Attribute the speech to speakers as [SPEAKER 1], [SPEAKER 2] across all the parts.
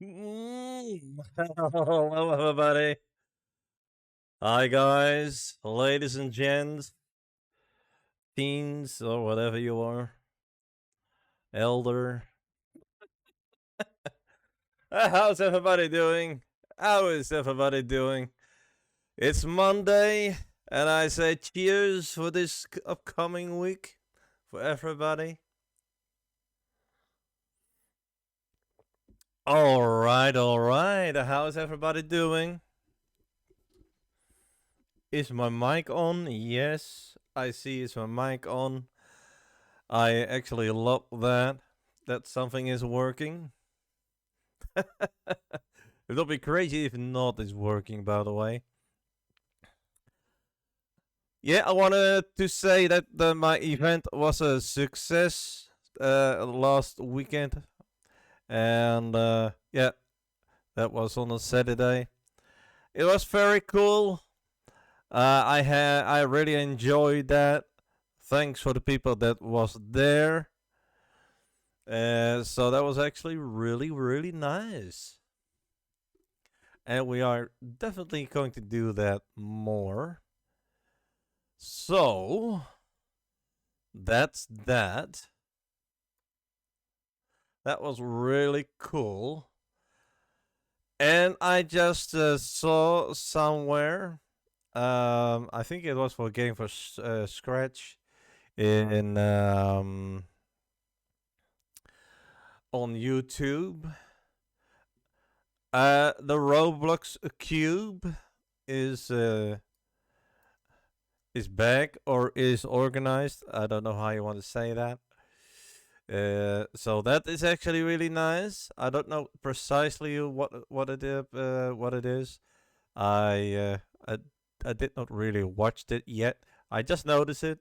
[SPEAKER 1] Hello, everybody. Hi, guys, ladies and gents, teens, or whatever you are, elder. How's everybody doing? How is everybody doing? It's Monday, and I say cheers for this upcoming week for everybody. All right, all right. How's everybody doing? Is my mic on? Yes, I see. Is my mic on? I actually love that something is working. It'll be crazy if not is working, by the way. Yeah, I wanted to say that my event was a success last weekend, and yeah, that was on a Saturday. It was very cool. I really enjoyed that. Thanks for the people that was there. So that was actually really nice. And we are definitely going to do that more. So that's that. That was really cool. And I just saw somewhere, I think it was for Game for Scratch in on YouTube. The Roblox cube is uh, is back or is organized. I don't know how you want to say that. So that is actually really nice. I don't know precisely what it is. I uh, I I did not really watch it yet. I just noticed it.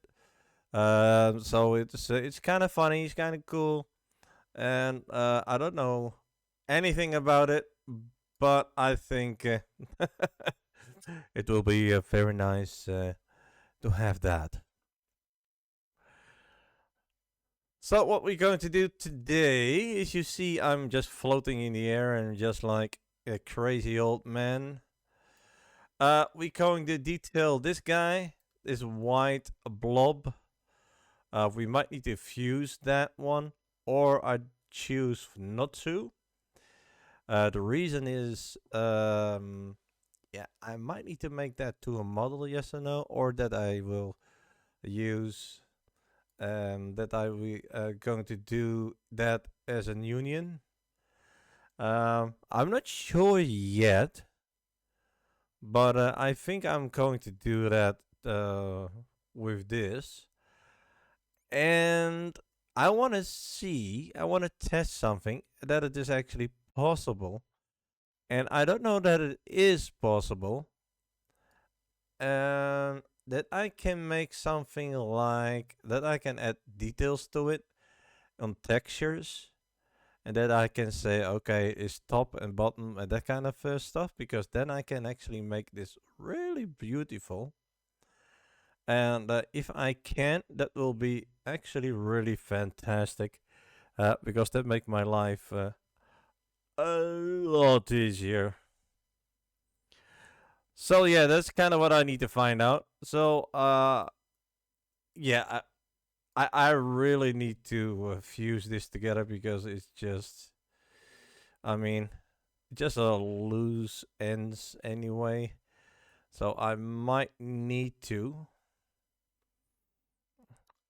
[SPEAKER 1] So it's kind of funny. It's kind of cool, and I don't know anything about it, but I think it will be very nice to have that. So what we're going to do today is, you see, I'm just floating in the air and just like a crazy old man. We're going to detail this guy, this white blob. We might need to fuse that one, or I choose not to. The reason is, yeah, I might need to make that to a model, yes or no, or that I will use that I we going to do that as an union. I'm not sure yet, but I think I'm going to do that with this. And I want to test something that it is actually possible. And I don't know that it is possible. That I can make something like that, I can add details to it on textures, and that I can say, okay, it's top and bottom and that kind of stuff, because then I can actually make this really beautiful. And if I can, that will be actually really fantastic, because that make my life a lot easier. So yeah, that's kind of what I need to find out. So yeah, I really need to fuse this together, because it's just, I mean, just a loose ends anyway. So I might need to.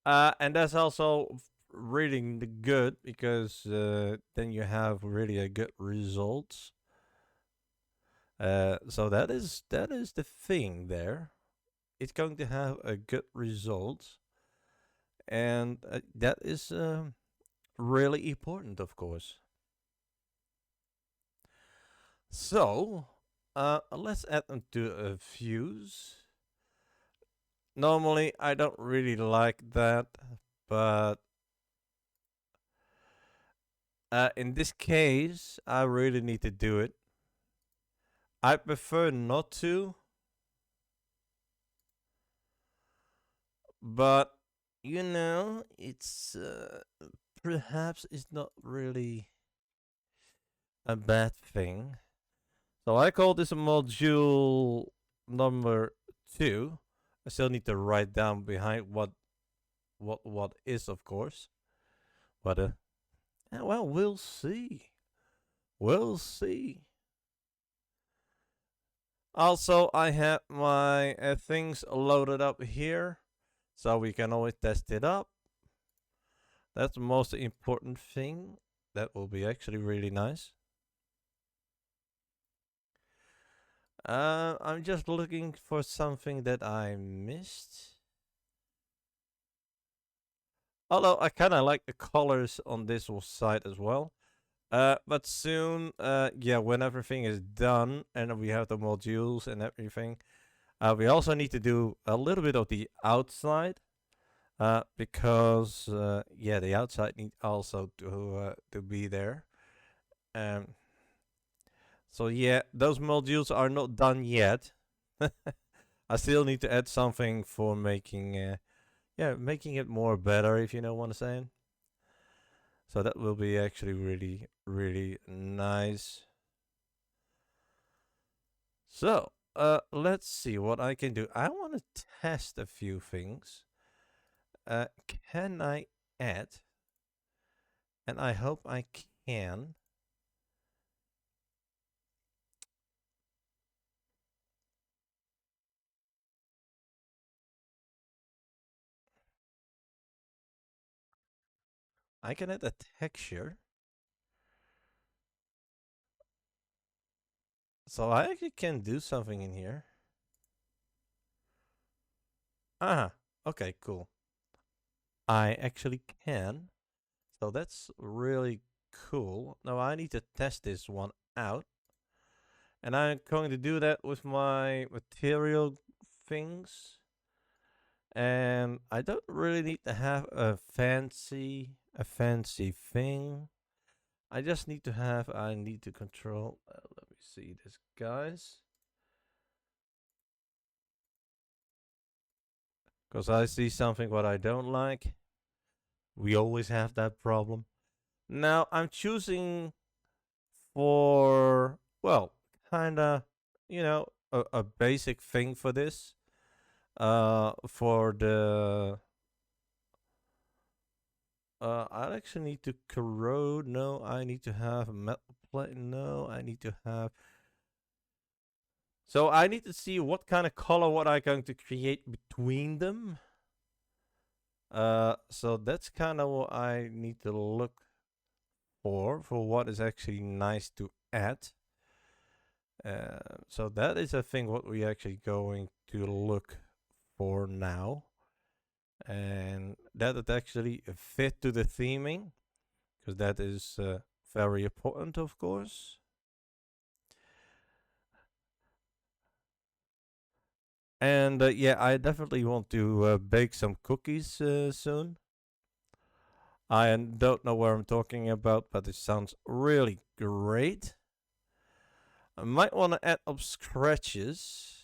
[SPEAKER 1] And that's also really good, because then you have really a good results. So that is the thing there. It's going to have a good result, and that is really important, of course. So let's add them to a fuse. Normally, I don't really like that, but in this case, I really need to do it. I prefer not to, but it's perhaps it's not really a bad thing. So I call this a module number 2. I still need to write down behind what is, of course. But well, we'll see. We'll see. Also, I have my things loaded up here, so we can always test it up. That's the most important thing. That will be actually really nice. I'm just looking for something that I missed. Although I kind of like the colors on this side as well. But soon, yeah, when everything is done and we have the modules and everything, we also need to do a little bit of the outside. Because yeah, the outside need also to be there. Um, so yeah, those modules are not done yet. I still need to add something for making yeah, making it more better, if you know what I'm saying. So that will be actually really really nice. So let's see what I can do. I want to test a few things. Can I add? And I hope I can. I can add a texture. So I actually can do something in here. Ah, okay, cool. I actually can. So that's really cool. Now I need to test this one out. And I'm going to do that with my material things. And I don't really need to have a fancy thing. I need to control, let me see this, guys. Because I see something what I don't like. We always have that problem. Now I'm choosing for, well, kinda, a basic thing for this. For the, I actually need to corrode. No, I need to have a metal plate. No, I need to have. So I need to see what kind of color what I'm going to create between them. So that's kind of what I need to look for what is actually nice to add. So that is, I think, what we actually going to look for now, and that it actually fit to the theming, because that is very important, of course. And yeah, I definitely want to bake some cookies soon. I don't know what I'm talking about, but it sounds really great. I might want to add up scratches.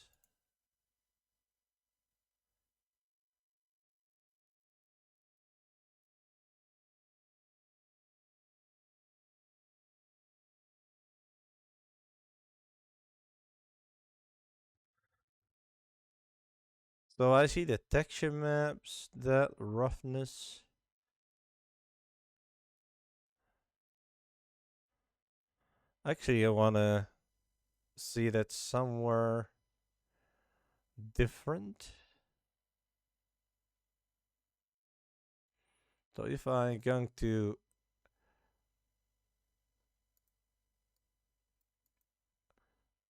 [SPEAKER 1] So I see the texture maps, that roughness. Actually, I want to see that somewhere different. So if I'm going to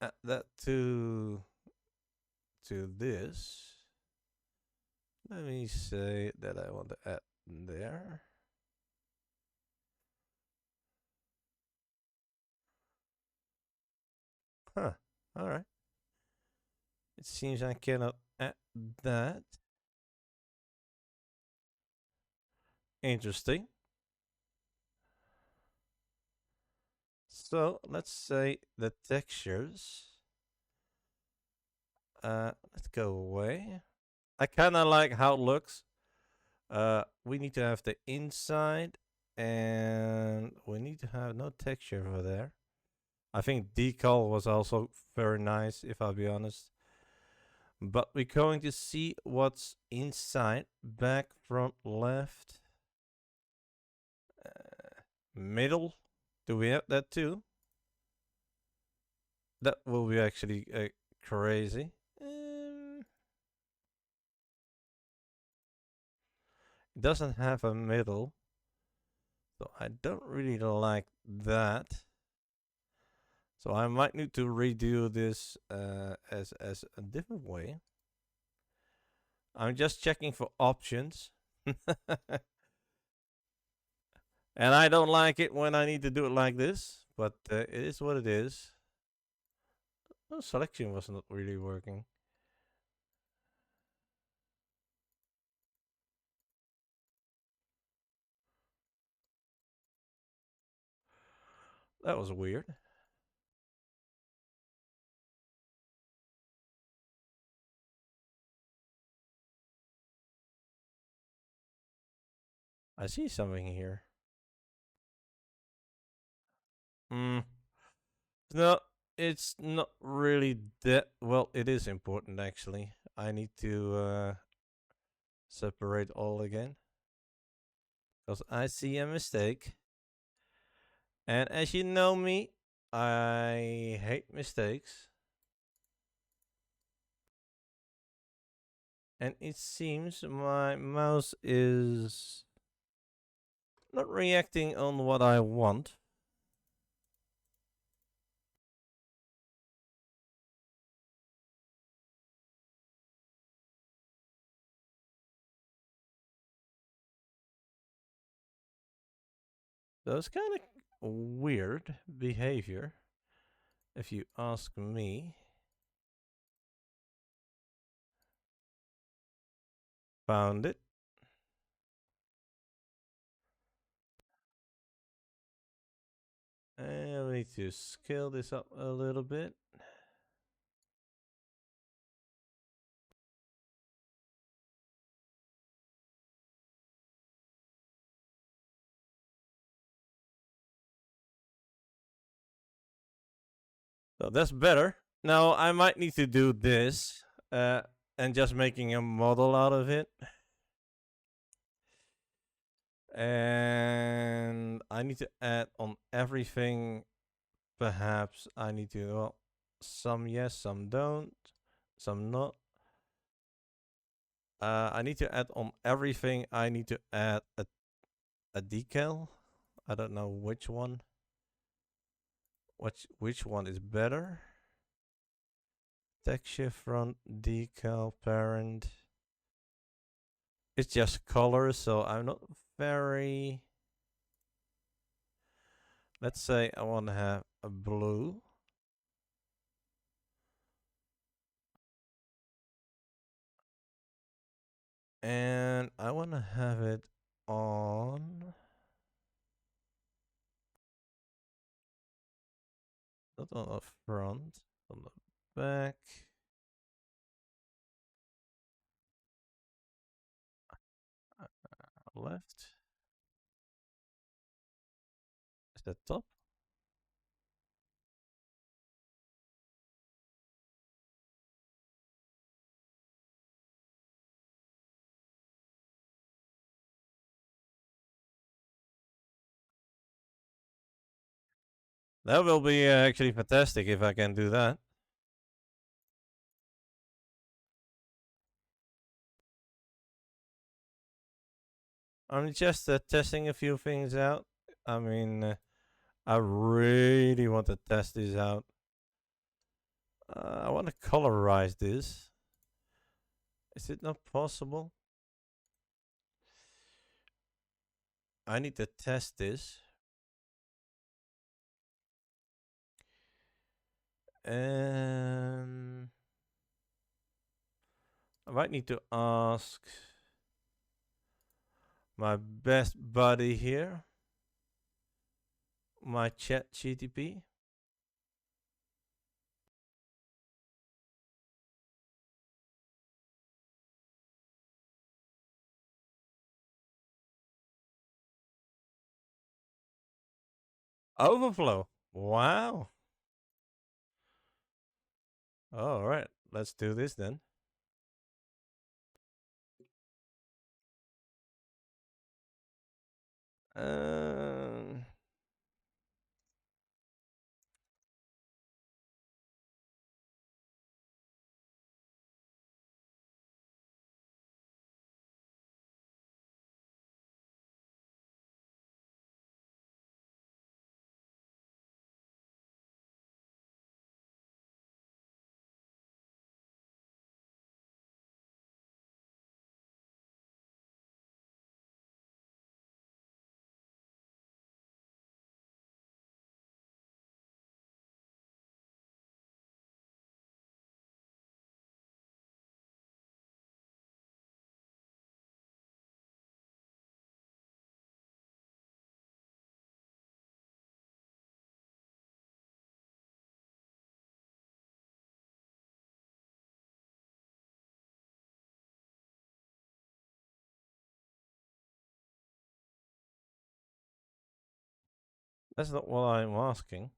[SPEAKER 1] add that to this, let me say that I want to add there. Huh. All right. It seems I cannot add that. Interesting. So let's say the textures. Let's go away. I kind of like how it looks. We need to have the inside, and we need to have no texture over there. I think decal was also very nice, if I'll be honest. But we're going to see what's inside. Back, front, left, middle. Do we have that too? That will be actually crazy. It doesn't have a middle, so I don't really like that. So I might need to redo this as a different way. I'm just checking for options. And I don't like it when I need to do it like this, but it is what it is. Oh, selection was not really working. That was weird. I see something here. Hmm. No, it's not really that. Well, it is important actually. I need to separate all again because I see a mistake. And as you know me, I hate mistakes. And it seems my mouse is not reacting on what I want. That's kind of weird behavior, if you ask me. Found it. And we need to scale this up a little bit. So that's better. Now I might need to do this and just making a model out of it. And I need to add on everything. Perhaps I need to, well, some yes, some don't, some not. I need to add on everything. I need to add a decal. I don't know which one. Which one is better? Texture front decal parent. It's just color, so I'm not very. Let's say I want to have a blue. And I want to have it on. Not on the front, on the back. Left. Is that top? That will be actually fantastic if I can do that. I'm just testing a few things out. I mean, I really want to test this out. I want to colorize this. Is it not possible? I need to test this. And I might need to ask my best buddy here, my chat GTP. Overflow. Wow. All right, let's do this then. Um, that's not what I'm asking.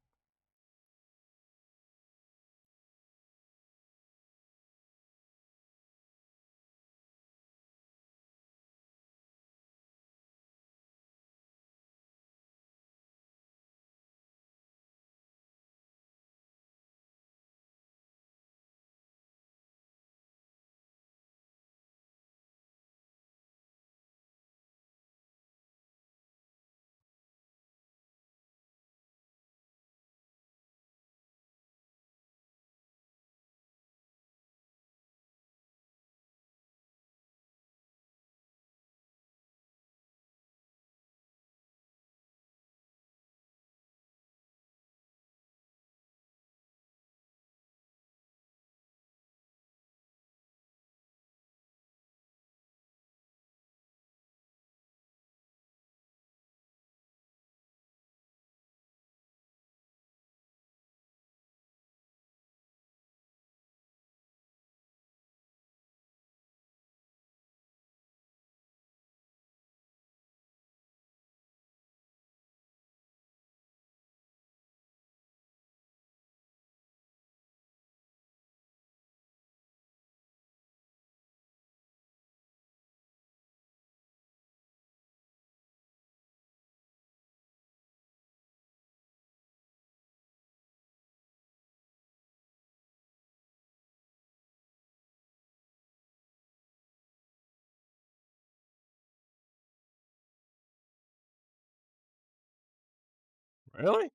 [SPEAKER 1] Really?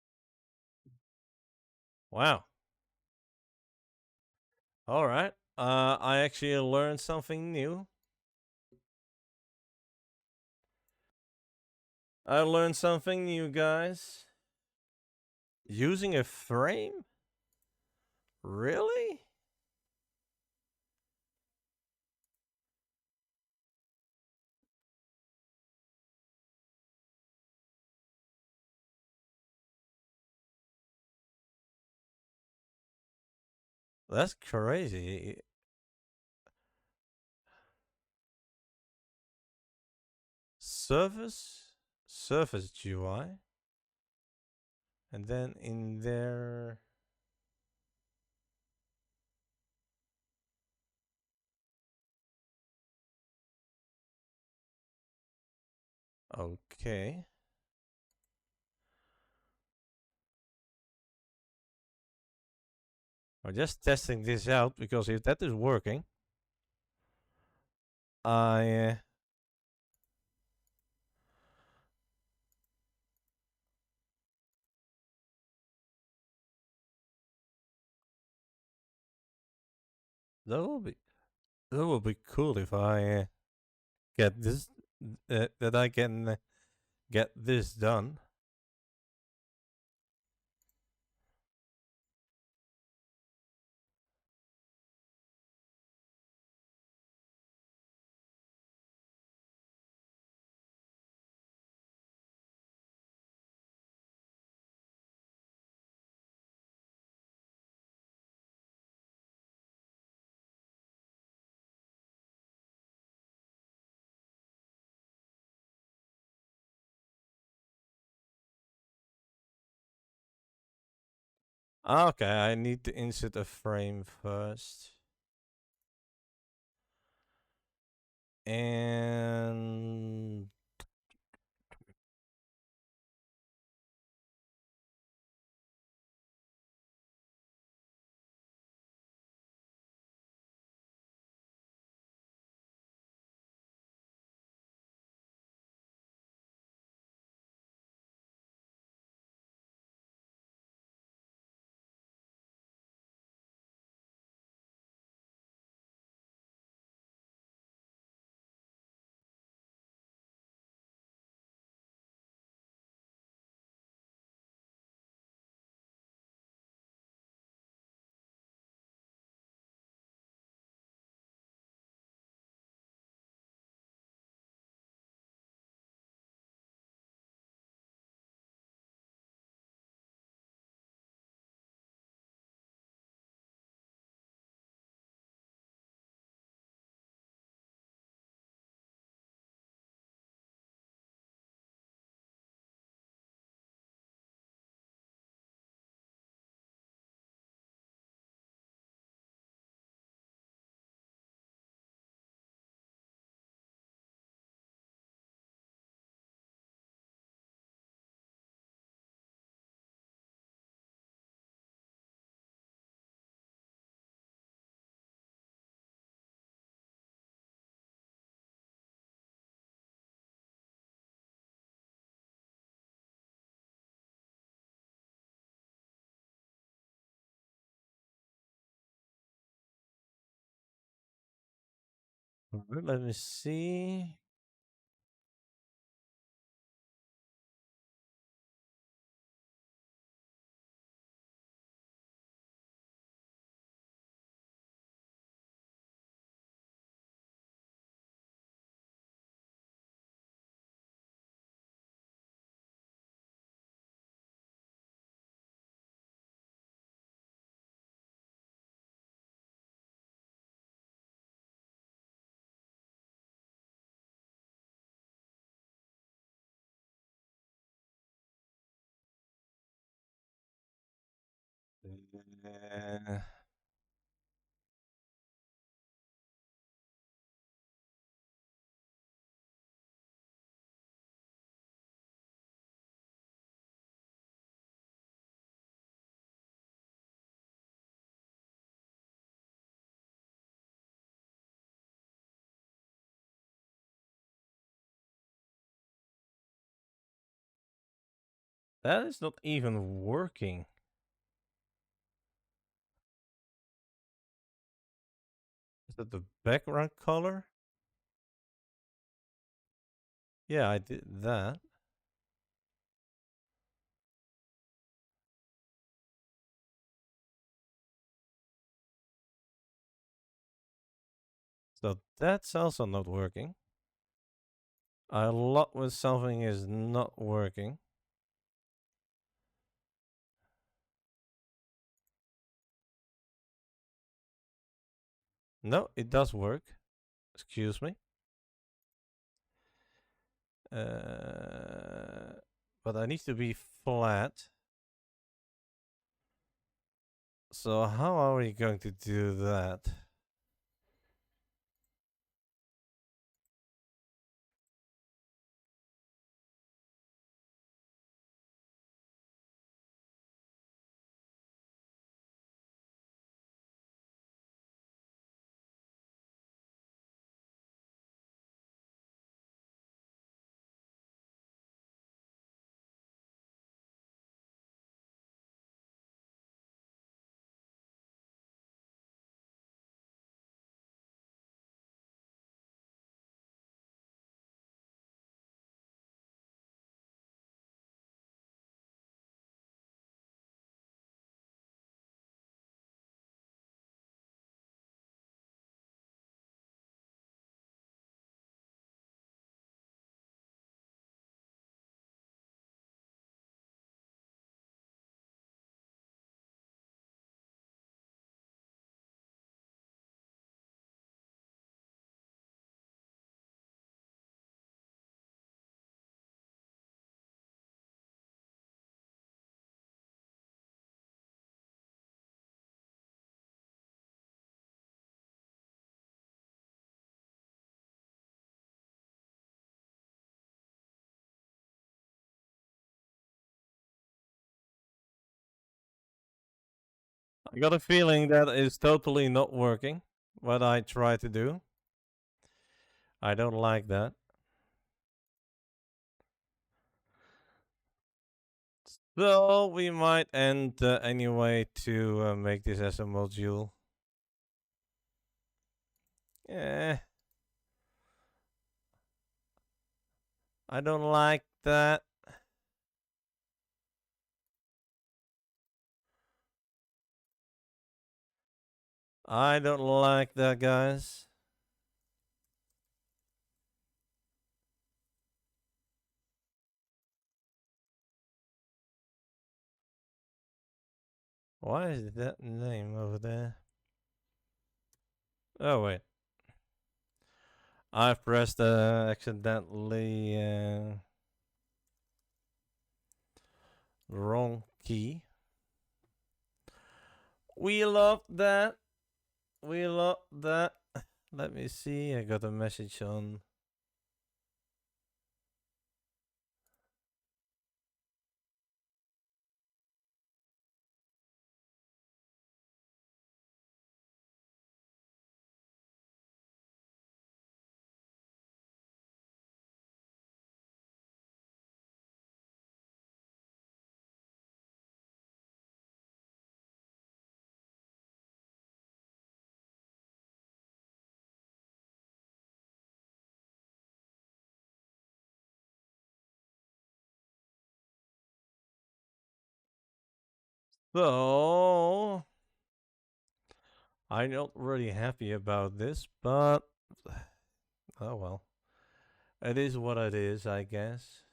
[SPEAKER 1] Wow. All right. I actually learned something new. I learned something new, guys. Using a frame? Really? That's crazy. Surface? Surface GUI? And then in there... Okay. I'm just testing this out because if that is working, I... that will be... That will be cool if I get this... that I can get this done. Okay, I need to insert a frame first. And let me see. Uh, that is not even working. Is that the background color? Yeah, I did that. So that's also not working. A lot with something is not working. No, it does work. Excuse me. But I need to be flat. So how are we going to do that? I got a feeling that is totally not working. What I try to do. I don't like that. So we might end anyway to make this as a module. Eh, I don't like that. I don't like that, guys. Why is that name over there? Oh, wait. I pressed accidentally wrong key. We love that. We love that. Let me see. I got a message on. So I'm not really happy about this, but oh well. It is what it is, I guess.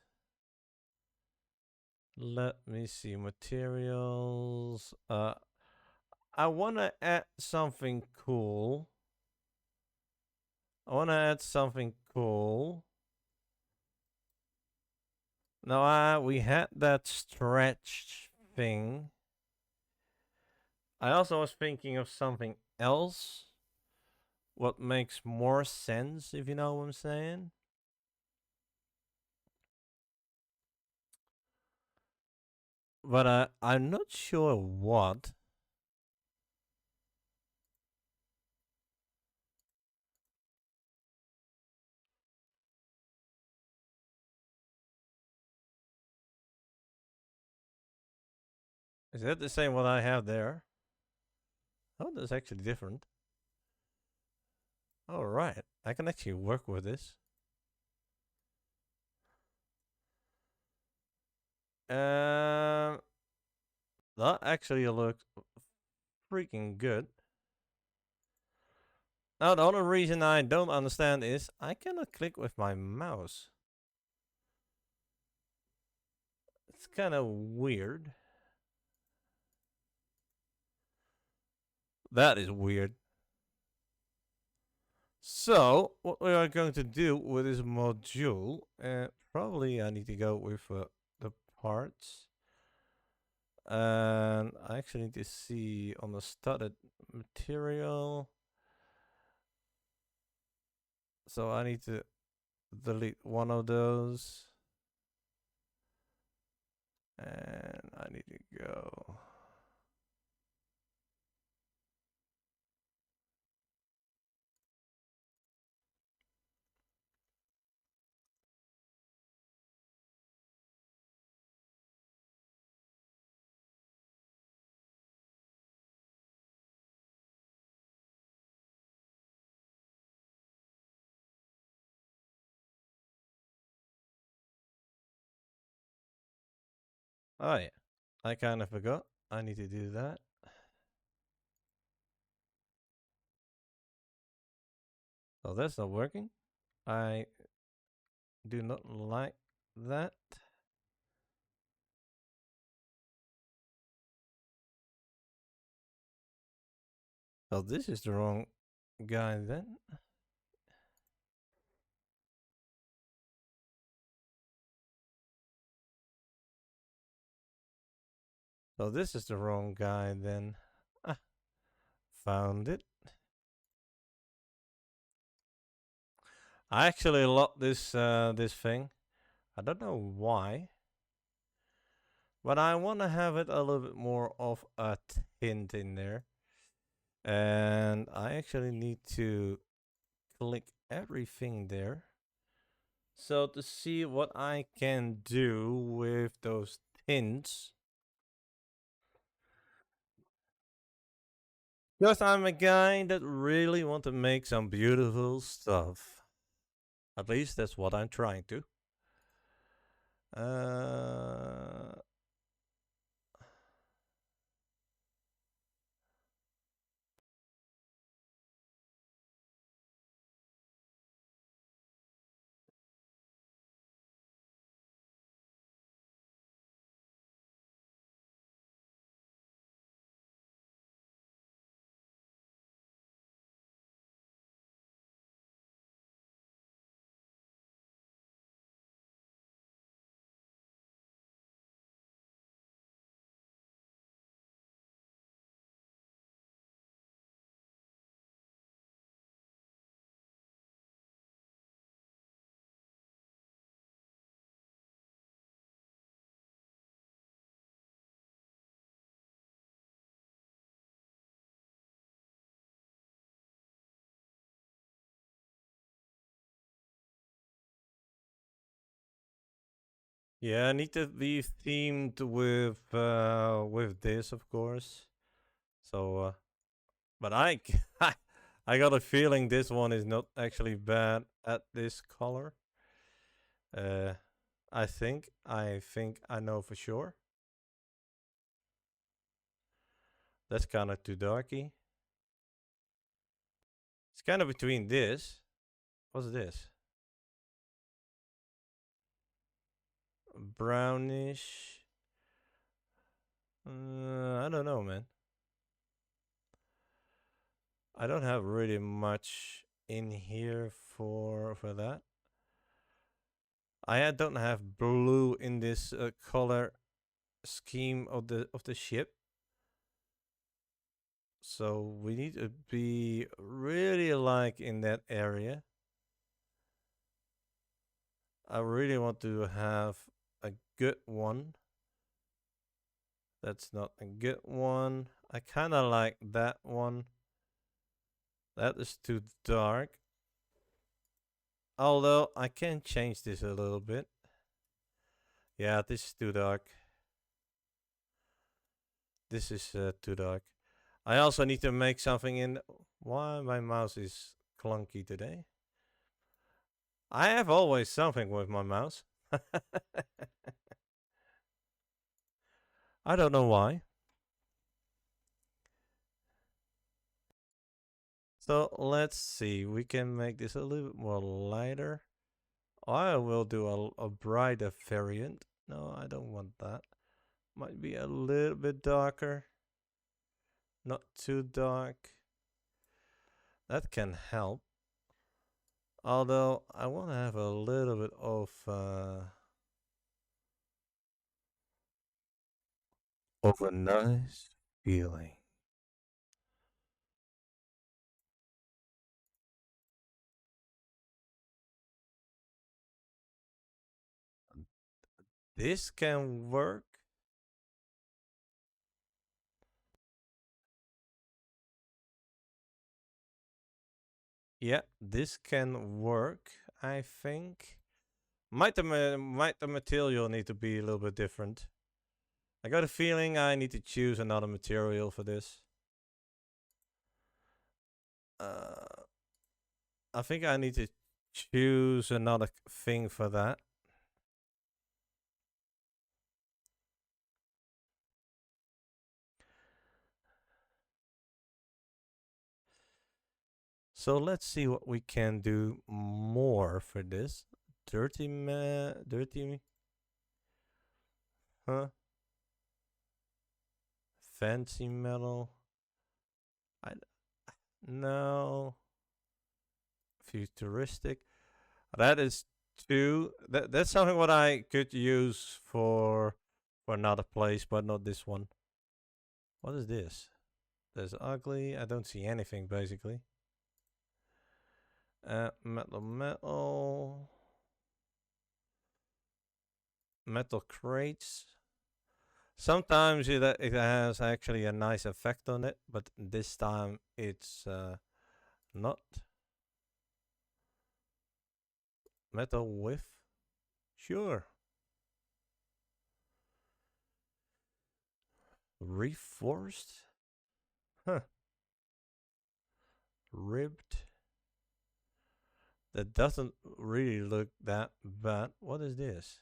[SPEAKER 1] Let me see materials. I want to add something cool. I want to add something cool. Now, we had that stretch thing. I also was thinking of something else. What makes more sense, if you know what I'm saying? But I'm not sure what. Is that the same what I have there? Oh, that's actually different. All right, I can actually work with this. Um, that actually looks freaking good. Now, the only reason I don't understand is I cannot click with my mouse. It's kind of weird. That is weird. So, what we are going to do with this module, probably I need to go with the parts. And I actually need to see on the studded material. So I need to delete one of those. And I need to go. Oh yeah, I kind of forgot. I need to do that. Oh, that's not working. I do not like that. Oh, this is the wrong guy then. So this is the wrong guy then. Ah, found it. I actually love this this thing. I don't know why. But I want to have it a little bit more of a tint in there. And I actually need to click everything there. So to see what I can do with those tints. Because I'm a guy that really want to make some beautiful stuff. At least that's what I'm trying to. Uh, yeah, I need to be themed with this, of course. So, but I got a feeling this one is not actually bad at this color. Uh, I think I know for sure. That's kind of too darky. It's kind of between this. What's this? Brownish. I don't know, man. I don't have really much in here for that. I don't have blue in this color scheme of the ship. So we need to be really like in that area. I really want to have a good one. That's not a good one. I kind of like that one. That is too dark. Although I can change this a little bit. Yeah, this is too dark. This is too dark. I also need to make something in. Why my mouse is clunky today? I have always something with my mouse. I don't know why. So let's see. We can make this a little bit more lighter. I will do a brighter variant. No, I don't want that. Might be a little bit darker. Not too dark. That can help. Although I want to have a little bit of a nice feeling. This can work. Yeah, this can work, I think. Might the material need to be a little bit different? I got a feeling I need to choose another material for this. Uh, I think I need to choose another thing for that. So let's see what we can do more for this. Dirty, huh? Fancy metal. I no. Futuristic. That is two. That's something what I could use for another place, but not this one. What is this? There's ugly. I don't see anything basically. Metal crates. Sometimes it has actually a nice effect on it, but this time it's not. Metal width? Sure. Reinforced? Huh. Ribbed? That doesn't really look that bad. What is this?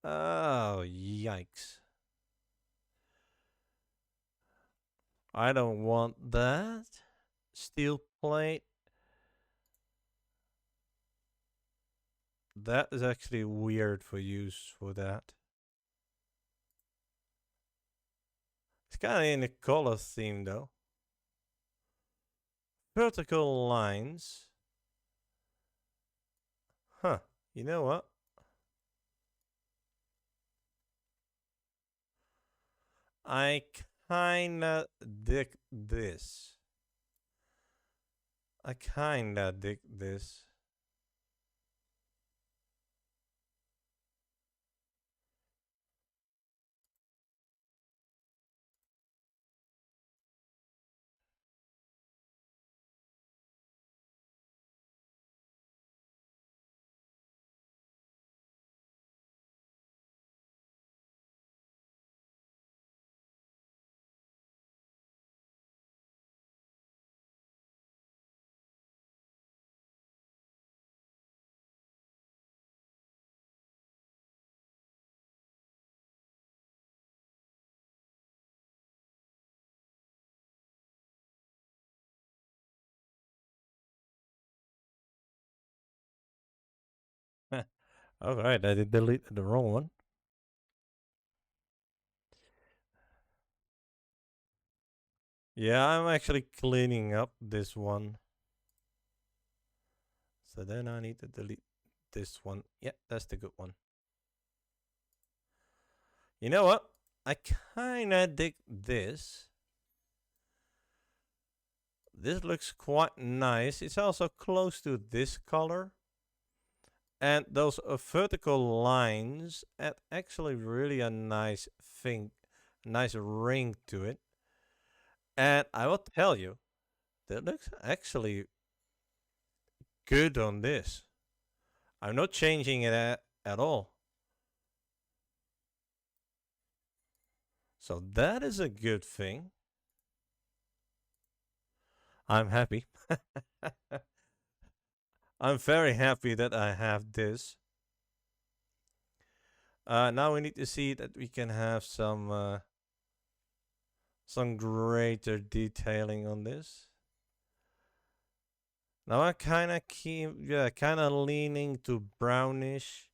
[SPEAKER 1] Oh, yikes. I don't want that. Steel plate. That is actually weird for use for that. It's kind of in the color theme though. Vertical lines. Huh. You know what? I kinda dig this. I kinda dig this. Alright, I did delete the wrong one. Yeah, I'm actually cleaning up this one. So then I need to delete this one. Yeah, that's the good one. You know what? I kinda dig this. This looks quite nice. It's also close to this color. And those vertical lines add actually really a nice thing, nice ring to it. And I will tell you, that looks actually good on this. I'm not changing it at all. So that is a good thing. I'm happy. I'm very happy that I have this. Now we need to see that we can have some greater detailing on this. Now I kind of leaning to brownish,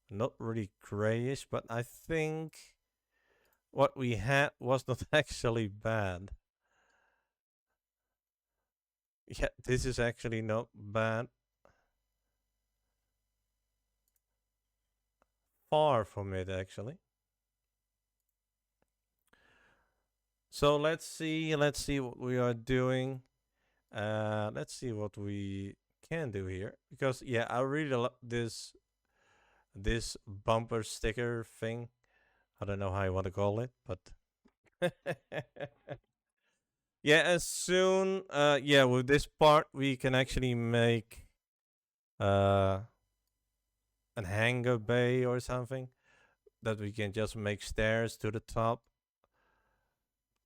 [SPEAKER 1] not really grayish, but I think what we had was not actually bad. Yeah, this is actually not bad. Far from it, actually. So let's see what we are doing. Let's see what we can do here. Because yeah, I really love this bumper sticker thing. I don't know how you want to call it, but yeah, as soon yeah, with this part we can actually make uh an hangar bay or something that we can just make stairs to the top.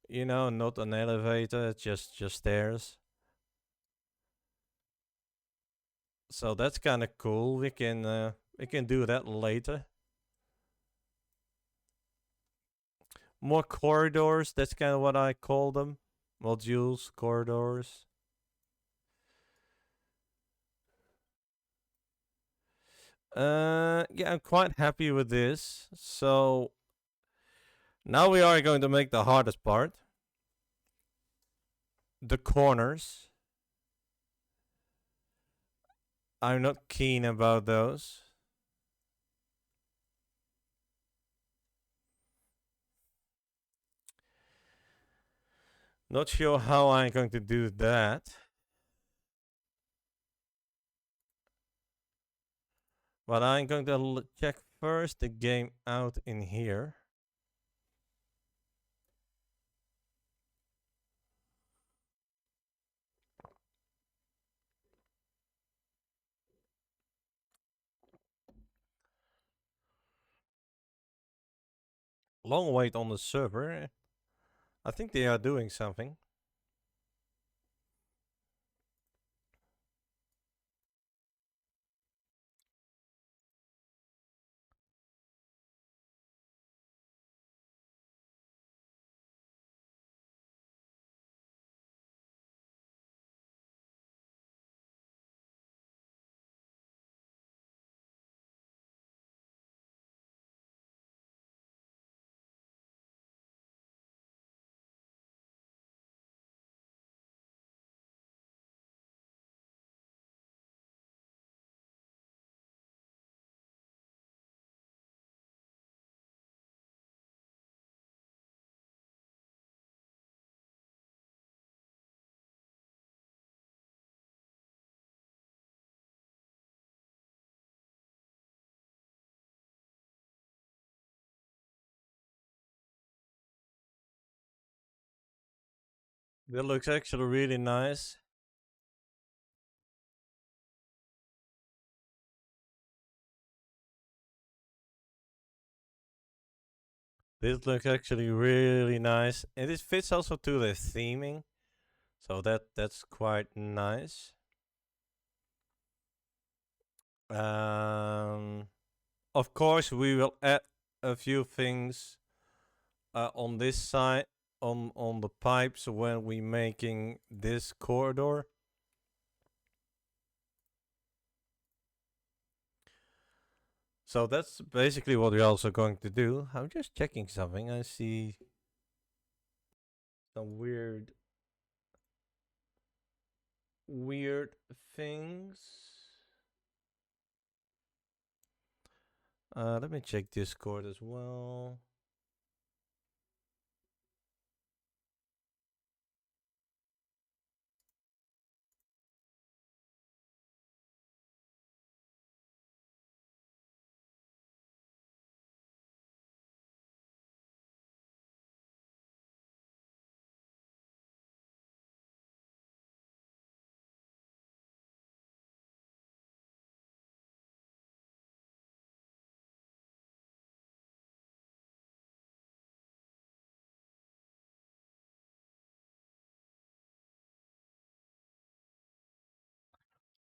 [SPEAKER 1] You know, not an elevator, just stairs. So that's kind of cool. We can do that later. More corridors. That's kind of what I call them. Modules, corridors. Yeah, I'm quite happy with this. So now we are going to make the hardest part. The corners. I'm not keen about those. Not sure how I'm going to do that. But I'm going to check first the game out in here. long wait on the server. I think they are doing something. That looks actually really nice. This looks actually really nice. And it fits also to the theming. So that's quite nice. Um, of course, we will add a few things on this side on the pipes when we making this corridor. So that's basically what we're also going to do. I'm just checking something. I see some weird things. Let me check Discord as well.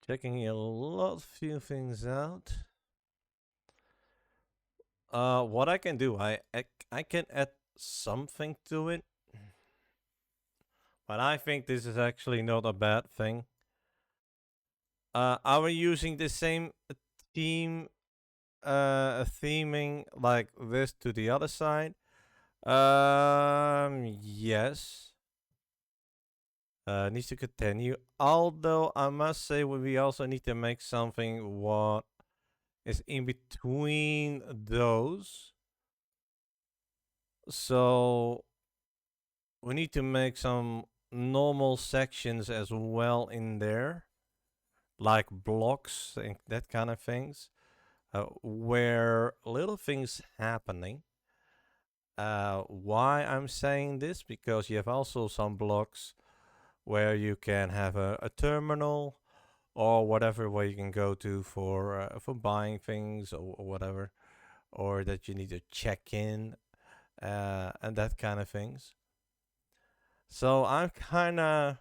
[SPEAKER 1] Checking a lot few things out. What I can do, I can add something to it, but I think this is actually not a bad thing. Are we using the same theme, theming like this to the other side? Yes. Needs to continue. Although I must say, we also need to make something what is in between those. So we need to make some normal sections as well in there, like blocks and that kind of things, where little things happening. Why I'm saying this? Because you have also some blocks where you can have a terminal or whatever, where you can go to for buying things or whatever, or that you need to check in and that kind of things. So I'm kind of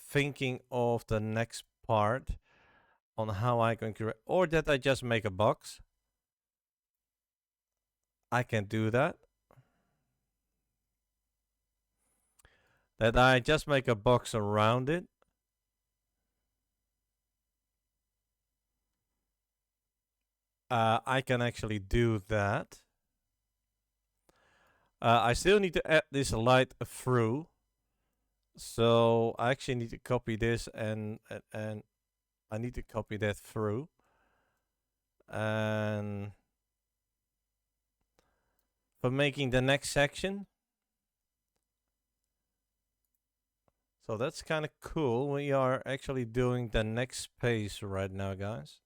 [SPEAKER 1] thinking of the next part on how I can create, or that I just make a box. I can do that. That I just make a box around it. I can actually do that. I still need to add this light through. So I actually need to copy this and I need to copy that through. And for making the next section. So that's kind of cool. We are actually doing the next phase right now, guys.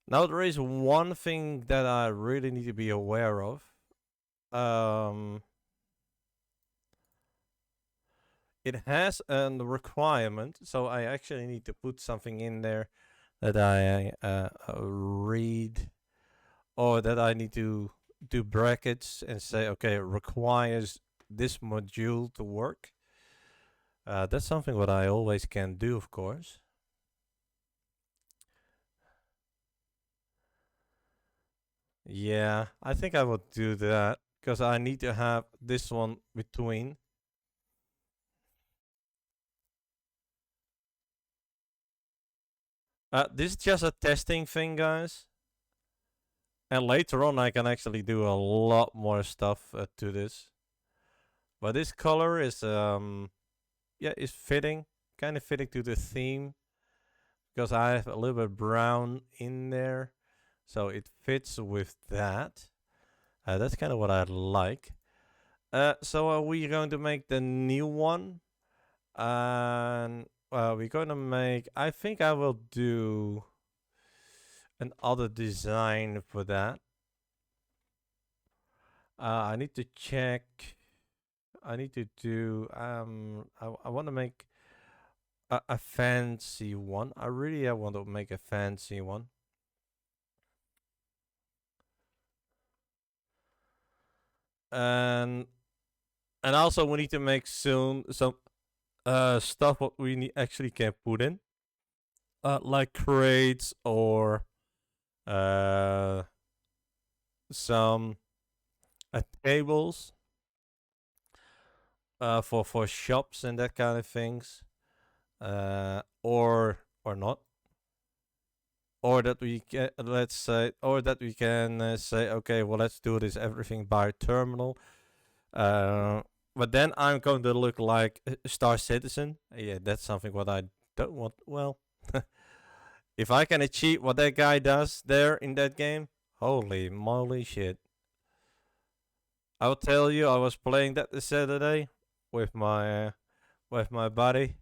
[SPEAKER 1] Now there is one thing that I really need to be aware of. Um, it has a requirement, so I actually need to put something in there that I read, or that I need to do brackets and say, okay, it requires this module to work. That's something what I always can do, of course. Yeah, I think I will do that because I need to have this one between. This is just a testing thing, guys. And later on, I can actually do a lot more stuff to this. But this color is, yeah, is fitting, kind of fitting to the theme because I have a little bit brown in there, so it fits with that. That's kind of what I like. So are we going to make the new one? And we're going to make. I think I will do another design for that. I need to check. I need to do. I want to make a fancy one. I want to make a fancy one. And also we need to make soon some stuff what we actually can put in. Like crates or uh some tables for shops and that kind of things. Or not. Or that we can let's say or that we can say, okay, well, let's do this everything by terminal. But then I'm going to look like a Star Citizen. Yeah, that's something what I don't want. Well, if I can achieve what that guy does there in that game, holy moly shit. I'll tell you, I was playing that this Saturday with my buddy,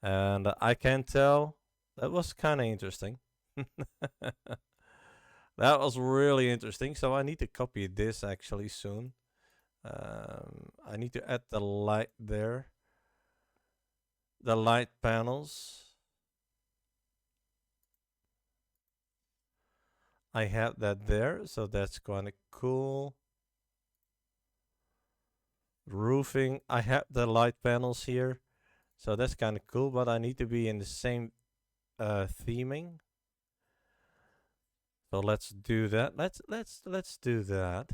[SPEAKER 1] and I can tell that was kind of interesting. That was really interesting. So I need to copy this actually soon. I need to add the light there, the light panels. I have that there, so that's kind of cool. Roofing, I have the light panels here, so that's kind of cool. But I need to be in the same theming. So let's do that. Let's do that.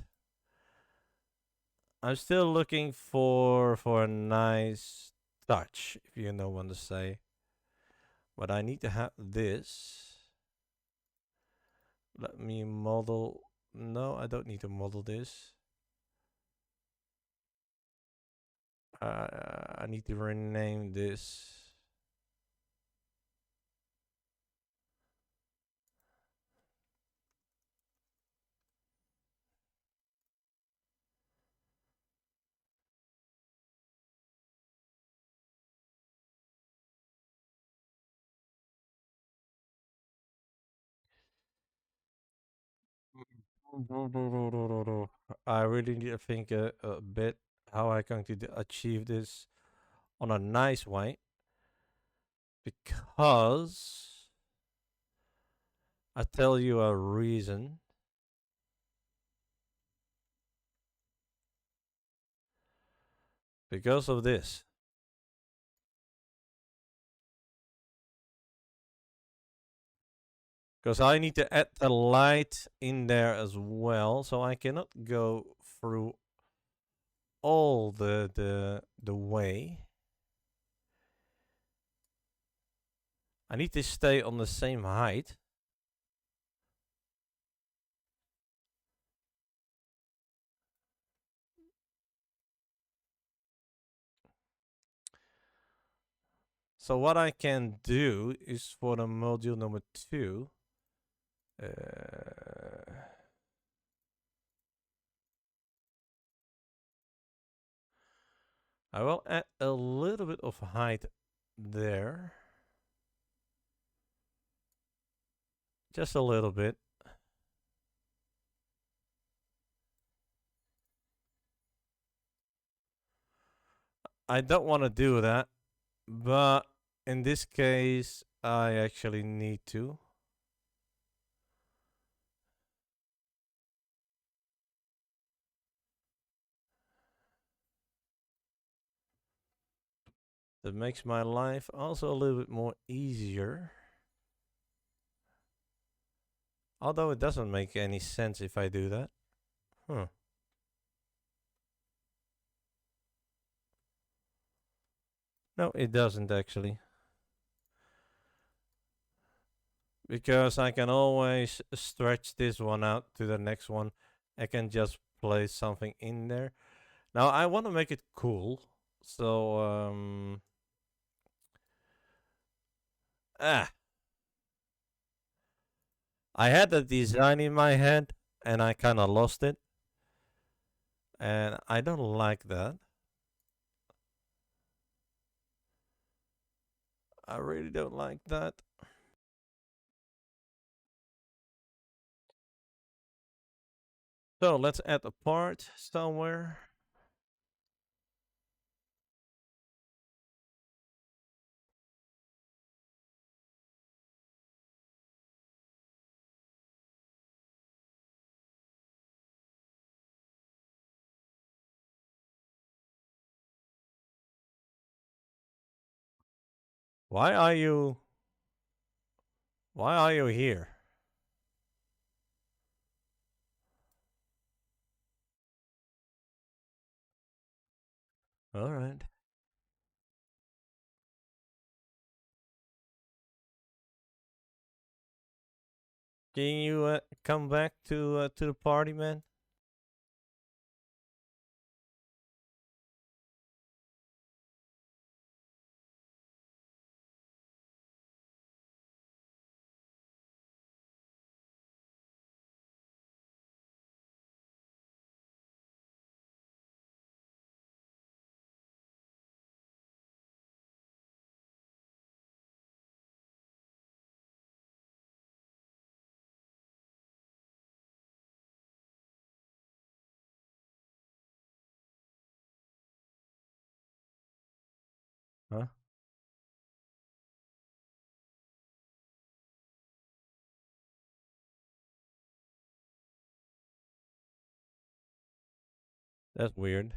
[SPEAKER 1] I'm still looking for a nice touch, if you know what to say. But I need to have this. Let me model. No, I don't need to model this. I need to rename this. I really need to think a bit how I'm going to achieve this on a nice way because I tell you a reason. Because of this. Because I need to add the light in there as well, so I cannot go through all the way. I need to stay on the same height. So what I can do is for the module number 2, I will add a little bit of height there. Just a little bit. I don't want to do that, but in this case, I actually need to. That makes my life also a little bit more easier. Although it doesn't make any sense if I do that. Huh. No, it doesn't actually. Because I can always stretch this one out to the next one. I can just place something in there. Now I want to make it cool. So, ah, I had a design in my head and I kind of lost it. And I don't like that. I really don't like that. So let's add a part somewhere. Why are you why are you here? All right. Can you come back to the party, man? Huh? That's weird.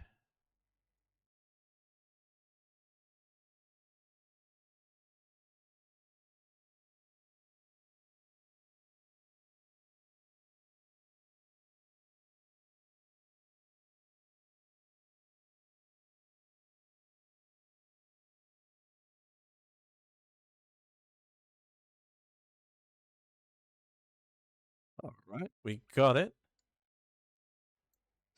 [SPEAKER 1] All right. We got it.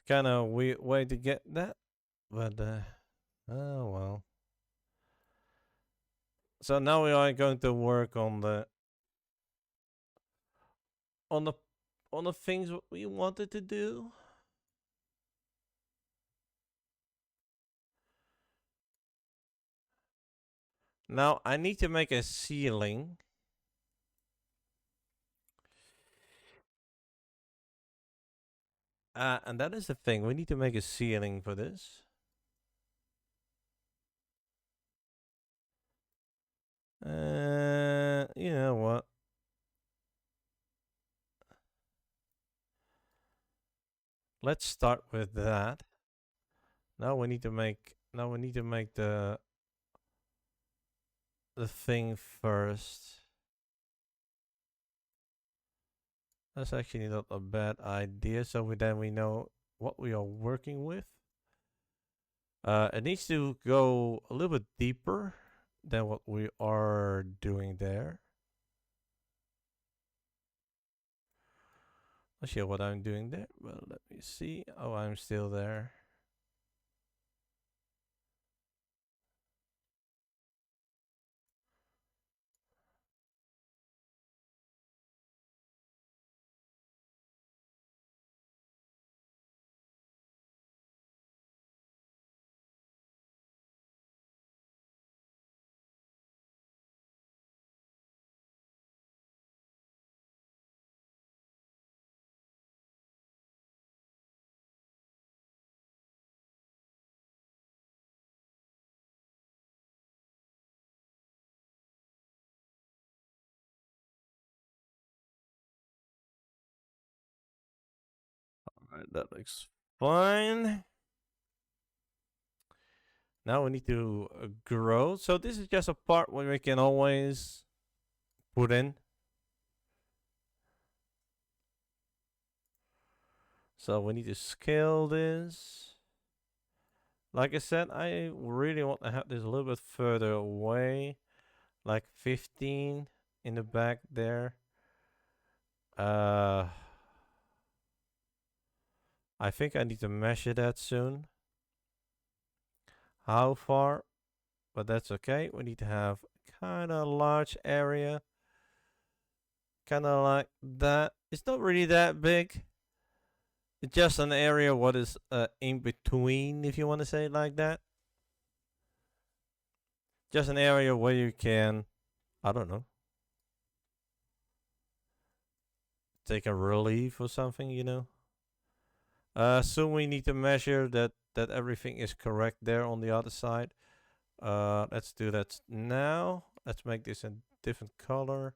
[SPEAKER 1] Kind of weird way to get that, but oh well. So now we are going to work on the on the things we wanted to do. Now I need to make a ceiling. And that is the thing. We need to make a ceiling for this. You know what? Let's start with that. Now we need to make the thing first. That's actually not a bad idea. So then we know what we are working with. It needs to go a little bit deeper than what we are doing there. Not sure what I'm doing there. Well, let me see. Oh, I'm still there. All right, that looks fine. Now we need to grow. So this is just a part where we can always put in. So we need to scale this. Like I said, I really want to have this a little bit further away, like 15 in the back there. I think I need to measure that soon. How far? But that's okay. We need to have kind of large area, kind of like that. It's not really that big. It's just an area what is in between, if you want to say it like that. Just an area where you can, I don't know, take a relief or something, you know. Soon we need to measure that everything is correct there on the other side. Let's do that now. Let's make this a different color.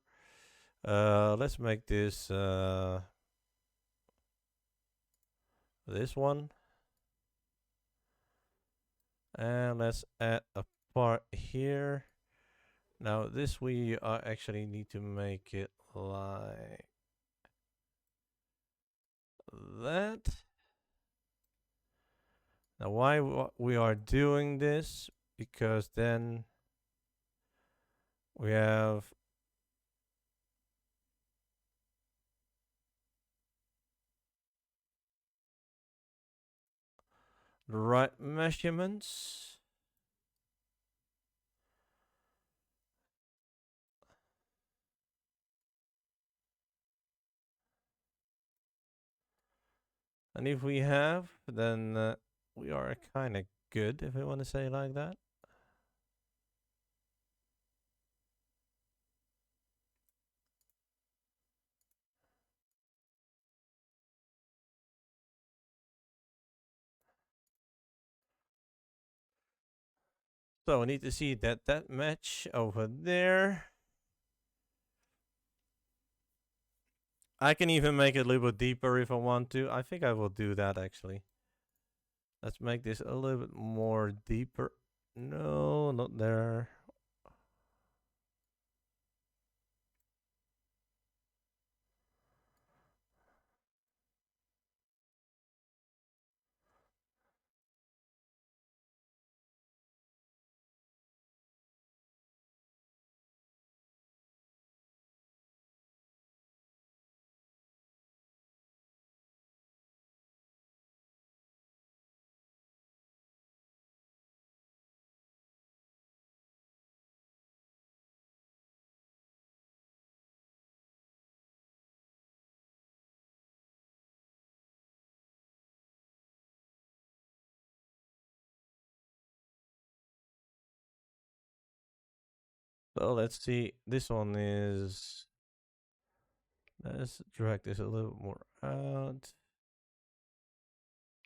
[SPEAKER 1] Let's make this this one. And let's add a part here. Now this we actually need to make it like that. Now why we are doing this? Because then we have the right measurements. And if we have, then we are kind of good, if we want to say it like that. So we need to see that match over there. I can even make it a little bit deeper if I want to. I think I will do that actually. Let's make this a little bit more deeper. No, not there. So let's see. This one is. Let's drag this a little more out.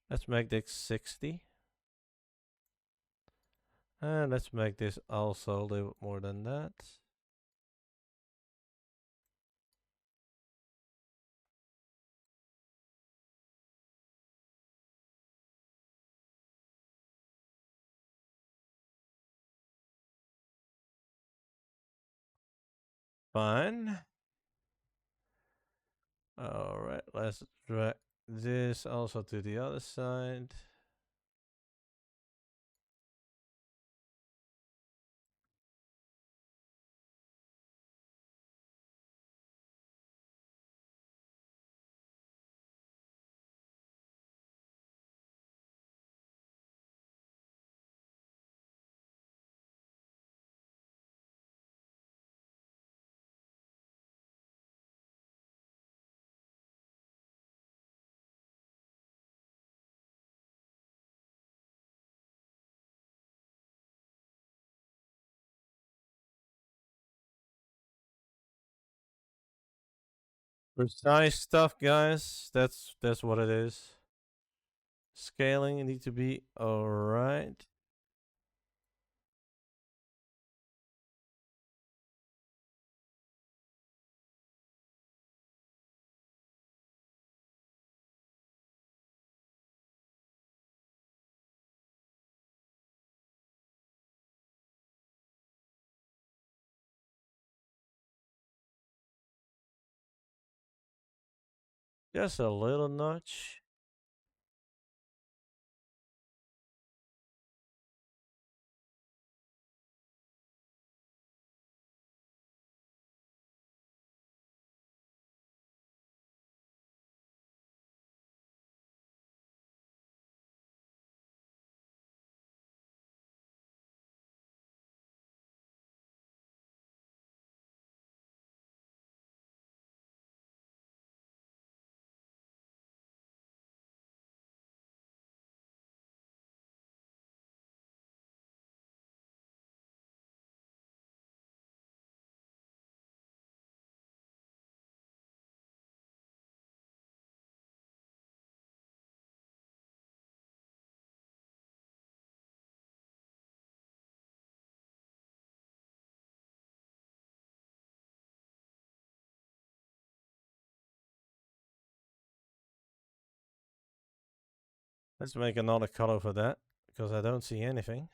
[SPEAKER 1] Let's make this 60. And let's make this also a little bit more than that. Fine. Alright, let's drag this also to the other side. Precise stuff, guys. That's what it is. Scaling need to be alright. Just a little notch. Let's make another color for that, because I don't see anything.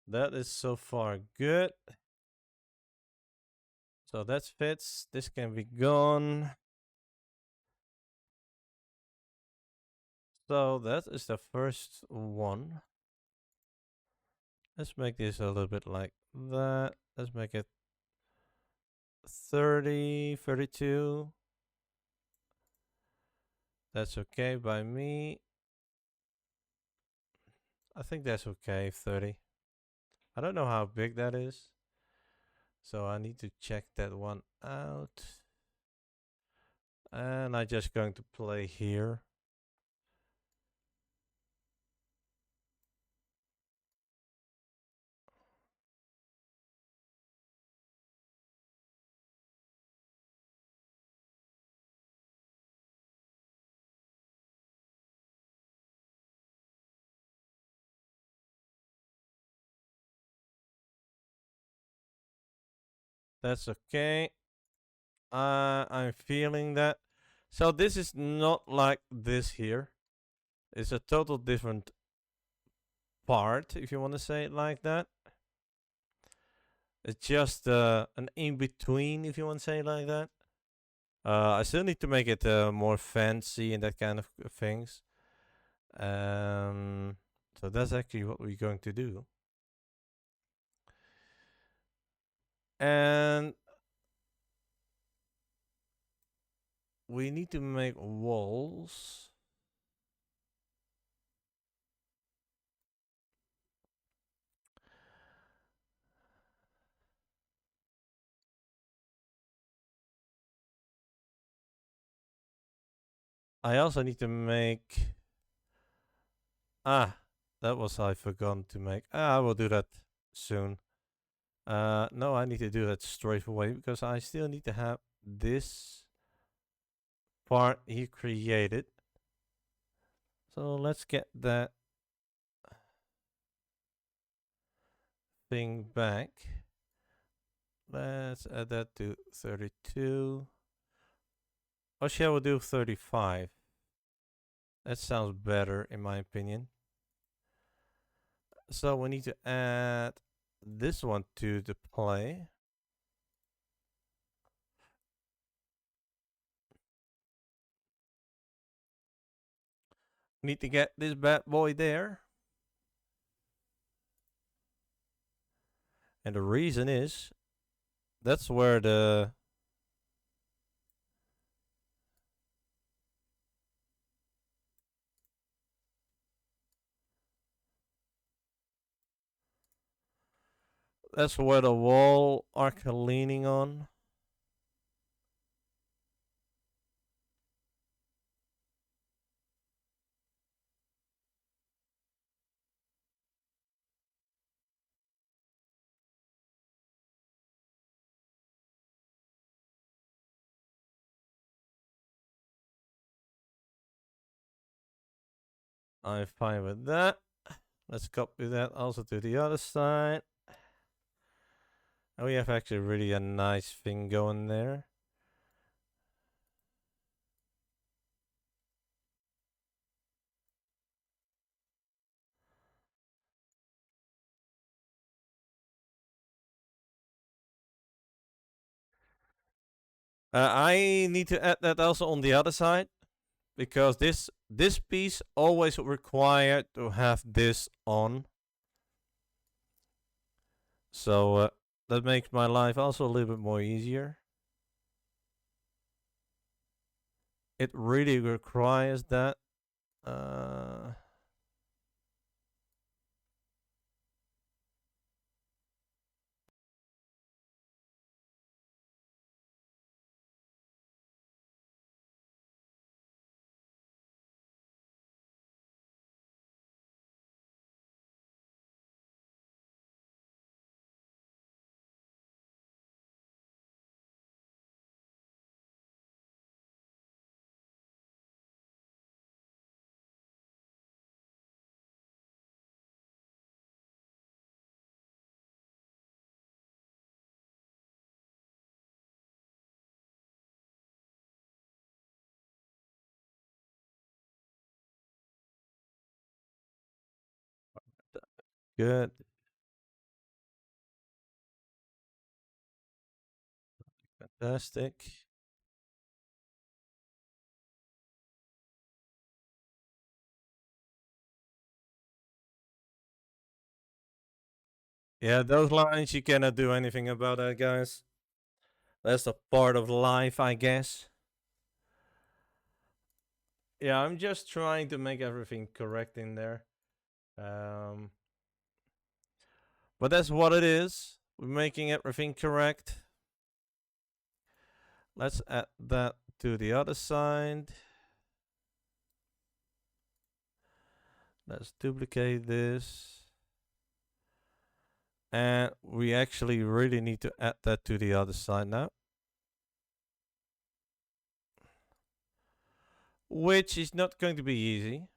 [SPEAKER 1] That is so far good. So that fits. This can be gone. So that is the first one. Let's make this a little bit like that. Let's make it 30, 32. That's okay by me. I think that's okay, 30. I don't know how big that is. So I need to check that one out. And I'm just going to play here. That's okay. I'm feeling that. So this is not like this here. It's a total different part, if you want to say it like that. It's just an in between, if you want to say it like that. I still need to make it more fancy and that kind of things. Um, so that's actually what we're going to do. And we need to make walls. I also need to make. Ah, that was I forgot to make. I will do that soon. No, I need to do that straight away because I still need to have this part here created. So let's get that thing back. Let's add that to 32. Or shall we do 35? That sounds better in my opinion. So we need to add this one to the play. Need to get this bad boy there. And the reason is that's where the wall are leaning on. I'm fine with that. Let's copy that also to the other side. And we have actually really a nice thing going there. I need to add that also on the other side because this piece always required to have this on. So that makes my life also a little bit more easier. It really requires that. Uh, Good. Fantastic. Yeah, those lines you cannot do anything about that, guys. That's a part of life, I guess. Yeah, I'm just trying to make everything correct in there. Um, but that's what it is. We're making everything correct. Let's add that to the other side. Let's duplicate this. And we actually really need to add that to the other side now. Which is not going to be easy.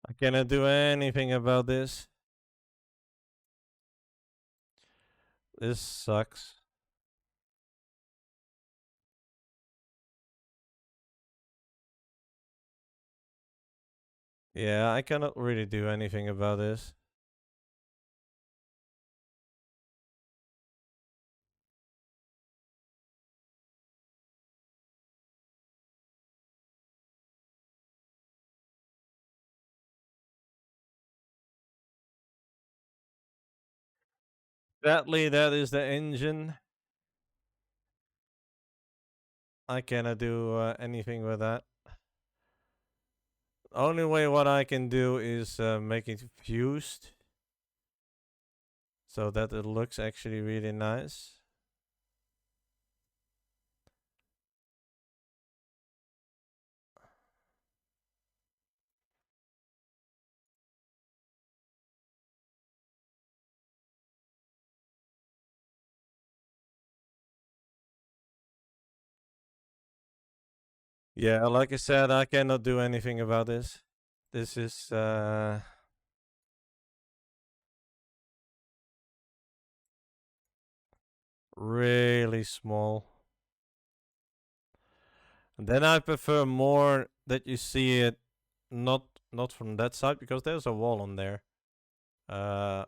[SPEAKER 1] I cannot do anything about this. This sucks. Yeah, I cannot really do anything about this. Sadly, that is the engine. I cannot do anything with that. Only way what I can do is make it fused so that it looks actually really nice. Yeah, like I said, I cannot do anything about this. This is really small. And then I prefer more that you see it not not from that side because there's a wall on there. Uh,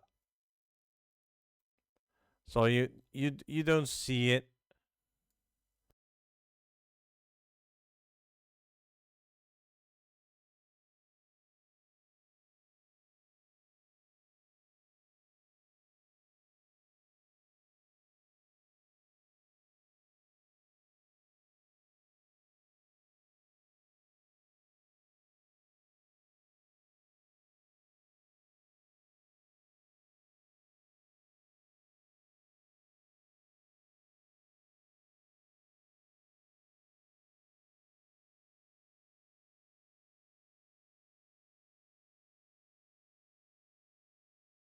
[SPEAKER 1] so you don't see it.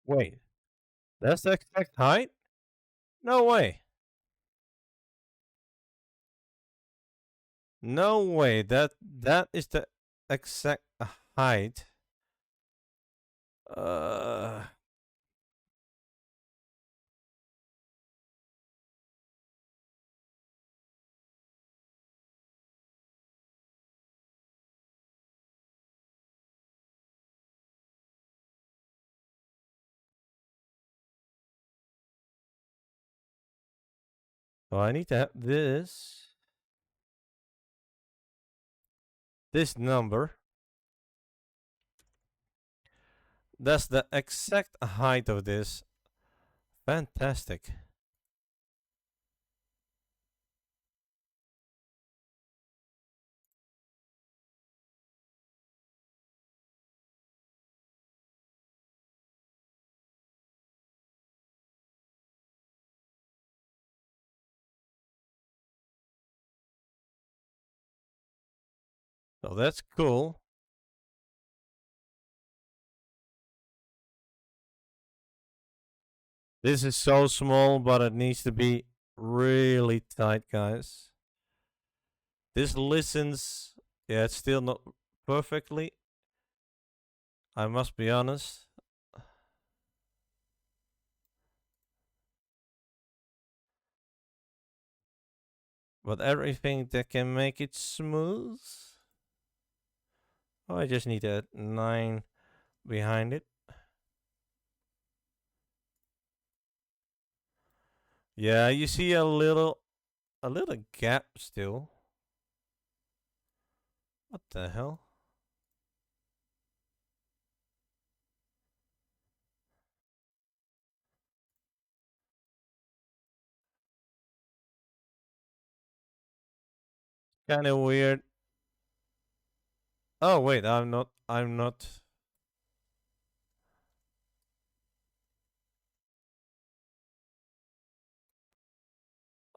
[SPEAKER 1] Wait, that's the exact height? No way. No way. That is the exact height. Uh, so I need to have this number. That's the exact height of this. Fantastic. So that's cool. This is so small, but it needs to be really tight, guys. This listens. Yeah, it's still not perfectly. I must be honest. But everything that can make it smooth. Oh, I just need a 9 behind it. Yeah, you see a little gap still. What the hell? Kind of weird. Oh wait, I'm not.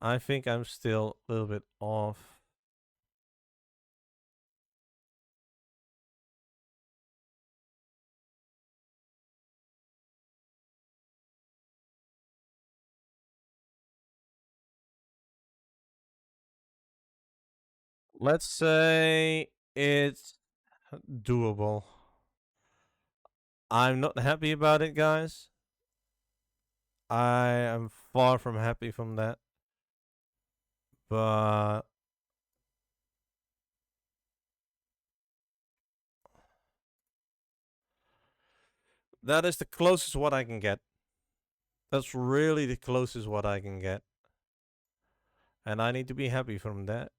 [SPEAKER 1] I think I'm still a little bit off. Let's say it's doable. I'm not happy about it, guys. I am far from happy from that. But that is the closest what I can get. That's really the closest what I can get. And I need to be happy from that.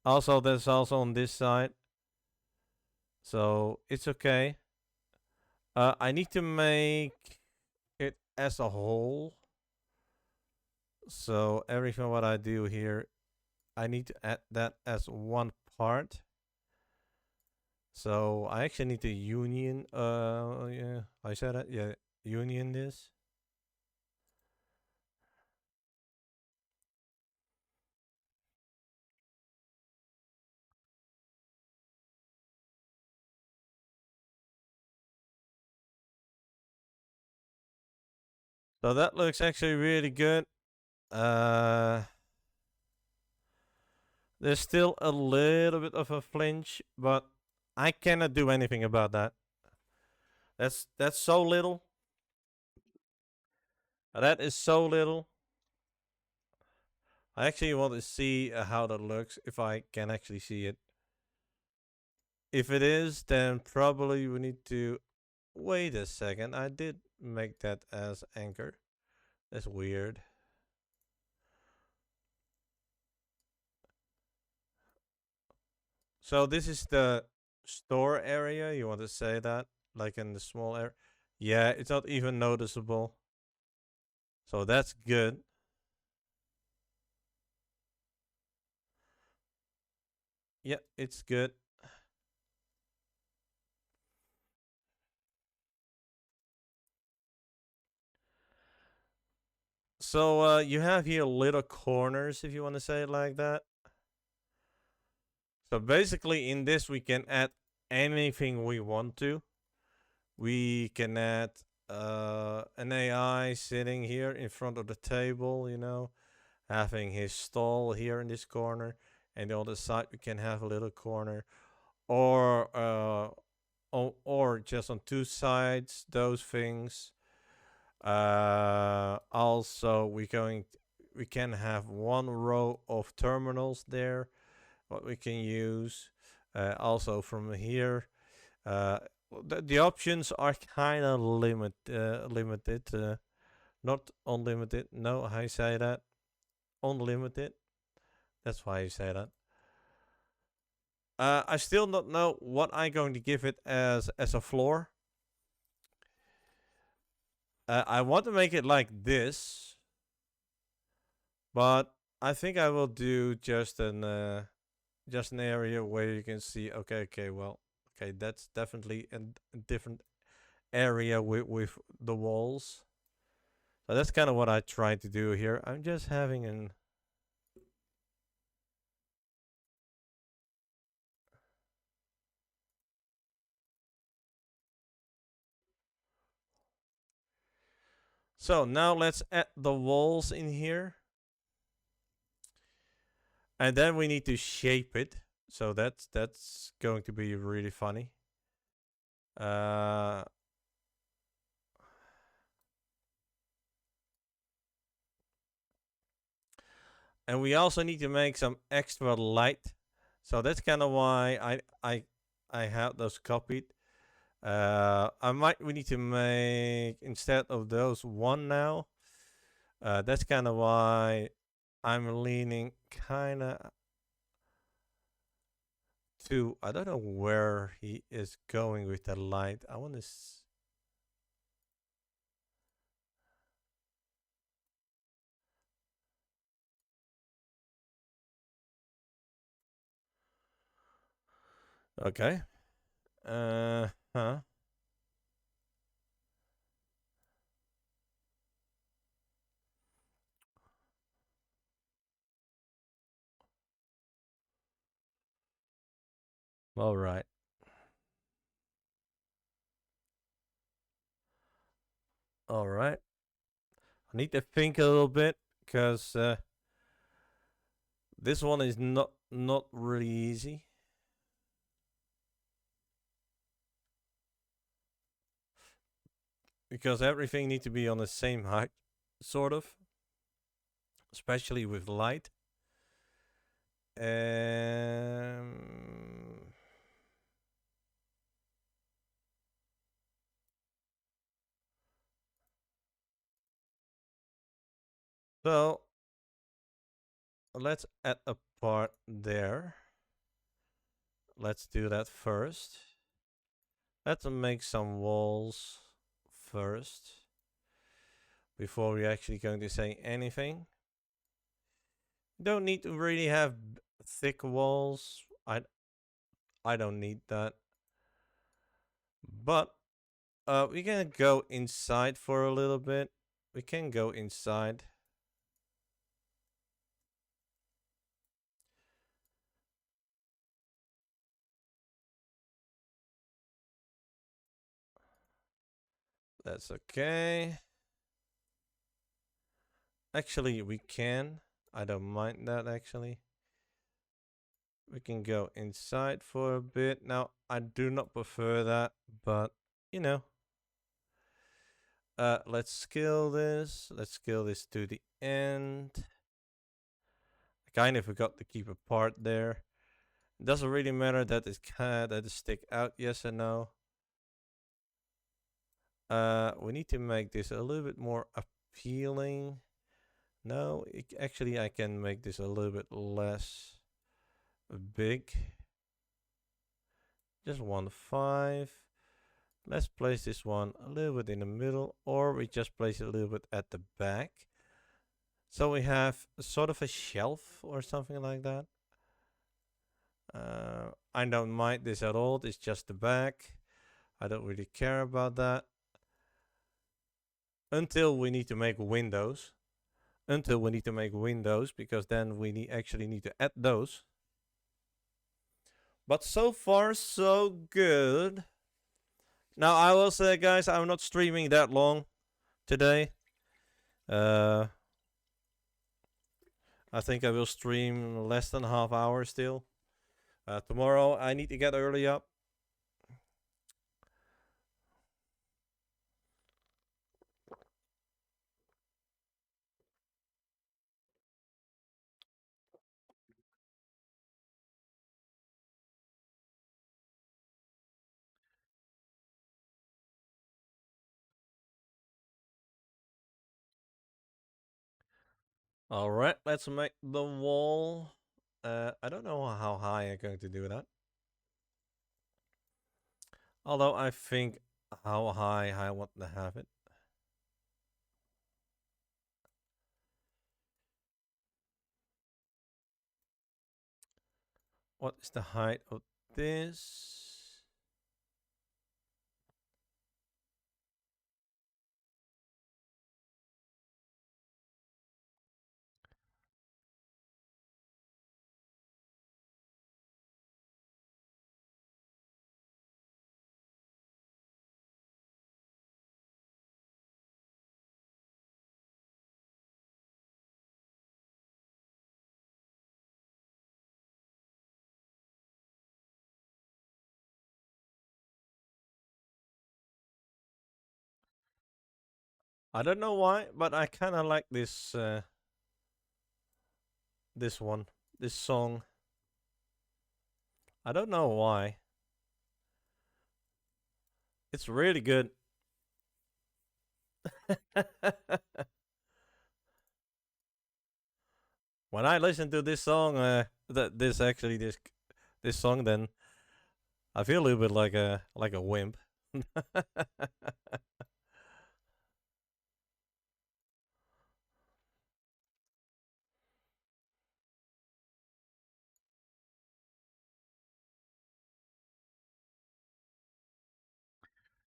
[SPEAKER 1] Also, there's also on this side. So it's okay. I need to make it as a whole. So everything what I do here, I need to add that as one part. So I actually need to union, yeah, I said that, yeah, union this. So that looks actually really good. Uh, there's still a little bit of a flinch, but I cannot do anything about that. That's so little. That is so little. I actually want to see how that looks, if I can actually see it. If it is, then probably we need to wait a second. I did make that as anchor. That's weird. So this is the store area. You want to say that? Like in the small area? Yeah, it's not even noticeable. So that's good. Yeah, it's good. So you have here little corners, if you want to say it like that. So basically in this we can add anything we want to. We can add an AI sitting here in front of the table, having his stall here in this corner, and on the side we can have a little corner, or or just on two sides, those things. Also, we can have one row of terminals there, what we can use. Also from here, uh, the options are kind of limited, not unlimited. No, I say that unlimited. That's why I say that. I still don't know what I'm going to give it as a floor. I want to make it like this, but I think I will do just an area where you can see. Okay, well, okay, that's definitely a different area with the walls. So that's kind of what I try to do here. I'm just having an. So now let's add the walls in here. And then we need to shape it. So that's going to be really funny. Uh, and we also need to make some extra light. So that's kind of why I have those copied. We need to make instead of those one now. That's kind of why I'm leaning kind of to. I don't know where he is going with the light. I want to. Okay. Huh. All right. All right. I need to think a little bit because this one is not really easy. Because everything needs to be on the same height, sort of, especially with light. Um, so let's add a part there. Let's do that first. Let's make some walls first before we're actually going to say anything. Don't need to really have thick walls. I don't need that. But we can go inside for a little bit. We can go inside. That's okay. Actually, we can. I don't mind that actually. We can go inside for a bit. Now, I do not prefer that, but you know. Let's scale this. Let's scale this to the end. I kind of forgot to keep a part there. It doesn't really matter that it stick out, yes or no. We need to make this a little bit more appealing. No, actually I can make this a little bit less big. Just 1.5. Let's place this one a little bit in the middle, or we just place it a little bit at the back. So we have sort of a shelf or something like that. I don't mind this at all. It's just the back. I don't really care about that. Until we need to make windows. Until we need to make windows, because then we actually need to add those. But so far, so good. Now I will say, guys, I'm not streaming that long today. Uh, I think I will stream less than half hour still. Tomorrow I need to get early up. All right, let's make the wall. I don't know how high I'm going to do that. Although I think how high I want to have it. What is the height of this? I don't know why, but I kind of like this one, this song. I don't know why. It's really good. When I listen to this song, this song, then I feel a little bit like a wimp.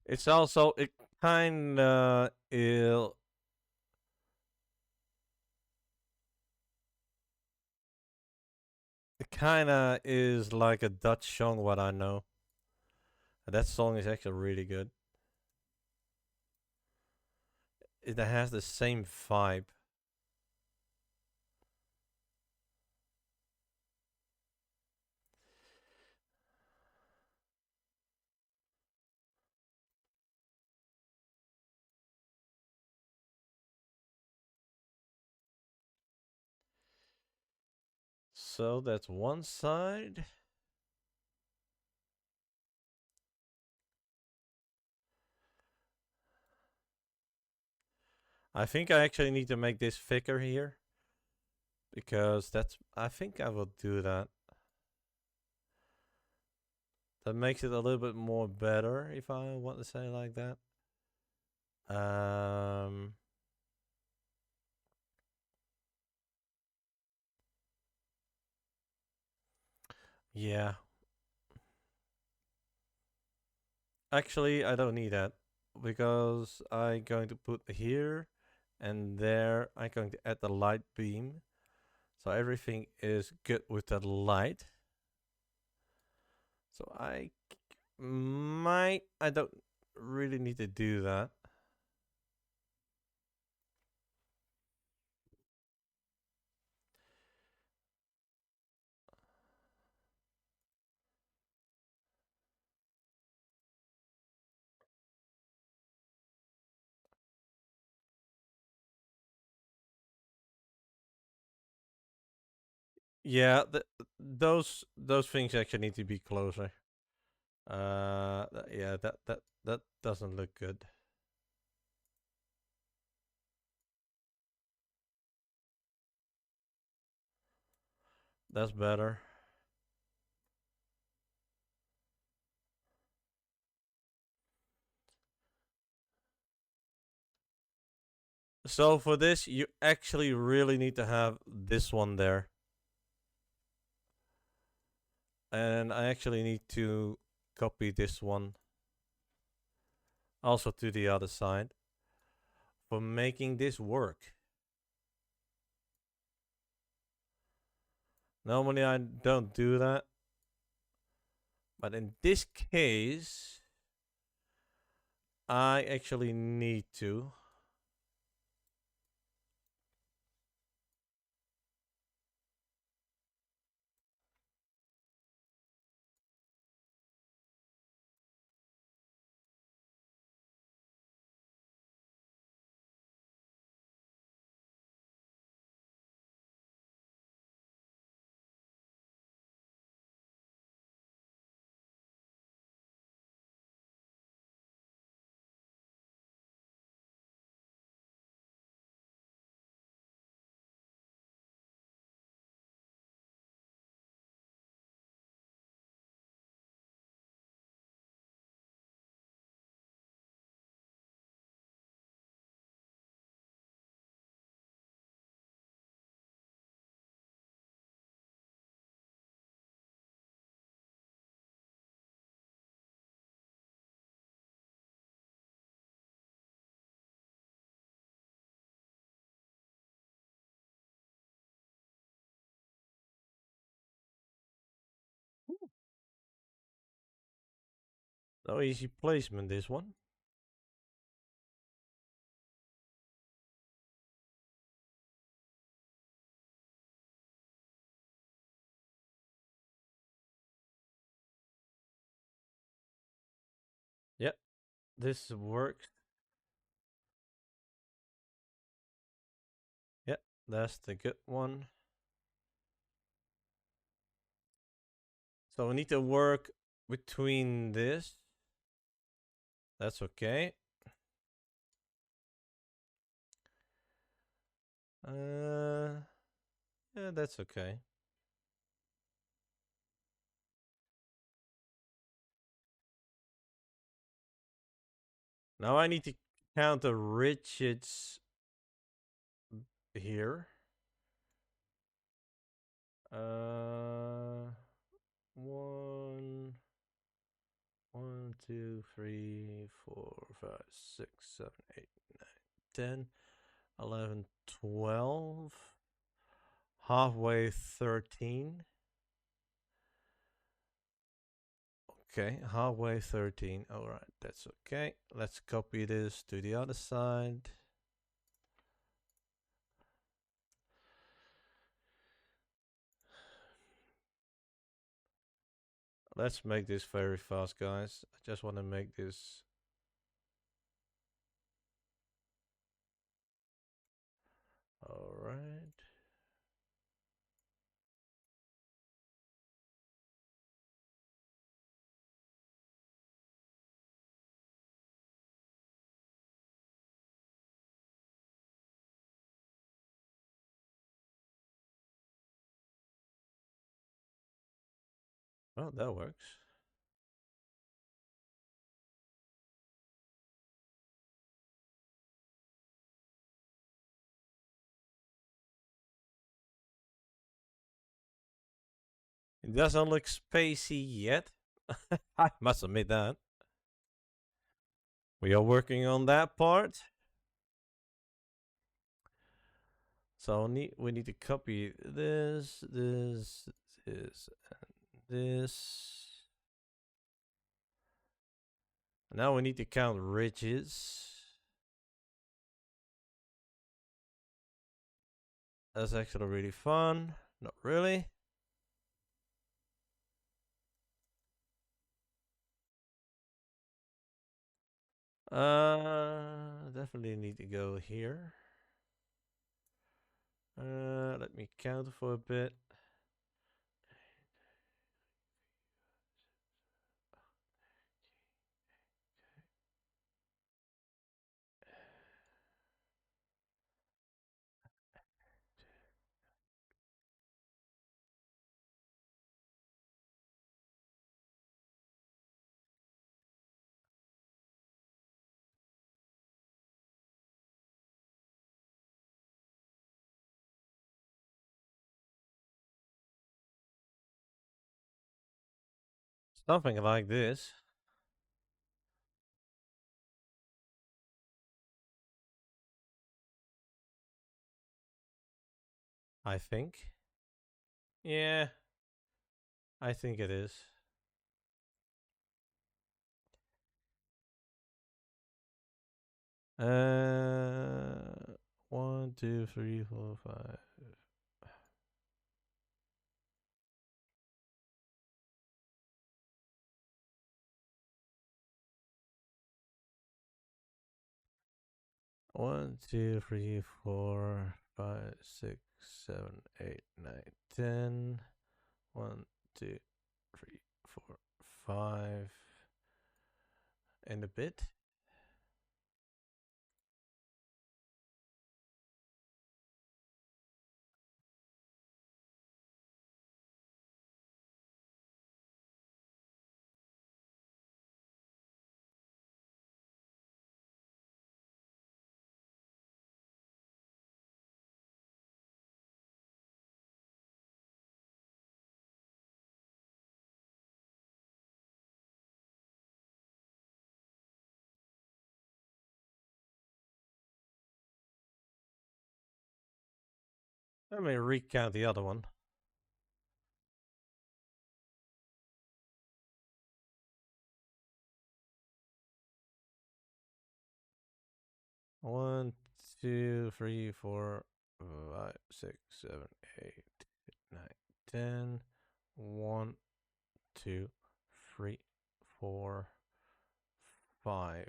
[SPEAKER 1] It's also it kinda is like a Dutch song. What I know, that song is actually really good. It has the same vibe. So that's one side. I think I actually need to make this thicker here because that's. I think I will do that. That makes it a little bit more better, if I want to say like that. Um, yeah. Actually, I don't need that because I'm going to put here and there. I'm going to add the light beam, so everything is good with the light. So I don't really need to do that. Yeah, those things actually need to be closer. Yeah, that doesn't look good. That's better. So for this, you actually really need to have this one there. And I actually need to copy this one also to the other side for making this work. Normally I don't do that, but in this case, I actually need to. No easy placement, this one. Yep, this works. Yep, that's the good one. So we need to work between this. That's okay. Yeah, that's okay. Now I need to count the riches here. Uh, one, 10, 11, 12. Halfway 13. Okay, halfway 13. All right, that's okay. Let's copy this to the other side. Let's make this very fast, guys. I just want to make this. All right. Well, that works. It doesn't look spacey yet. I must admit that. We are working on that part. So we need to copy this, this, this, and this. Now we need to count ridges. That's actually really fun. Not really. Definitely need to go here. Let me count for a bit. Something like this, I think. Yeah, I think it is. Uh, 1, 2, 3, 4, 5. 1, 2, 3, 4, 5, 6, 7, 8, 9, 10. 1, 2, 3, 4, 5. And a bit. Let me recount the other one. 1, 2, 3, 4, 5, 6, 7, 8, 9, 10. 1, 2, 3, 4, 5.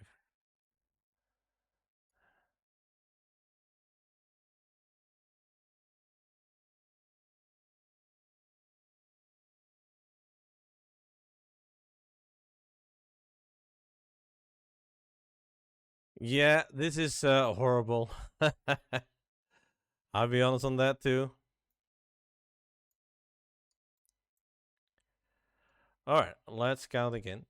[SPEAKER 1] Yeah, this is horrible. I'll be honest on that too. Alright, let's count again.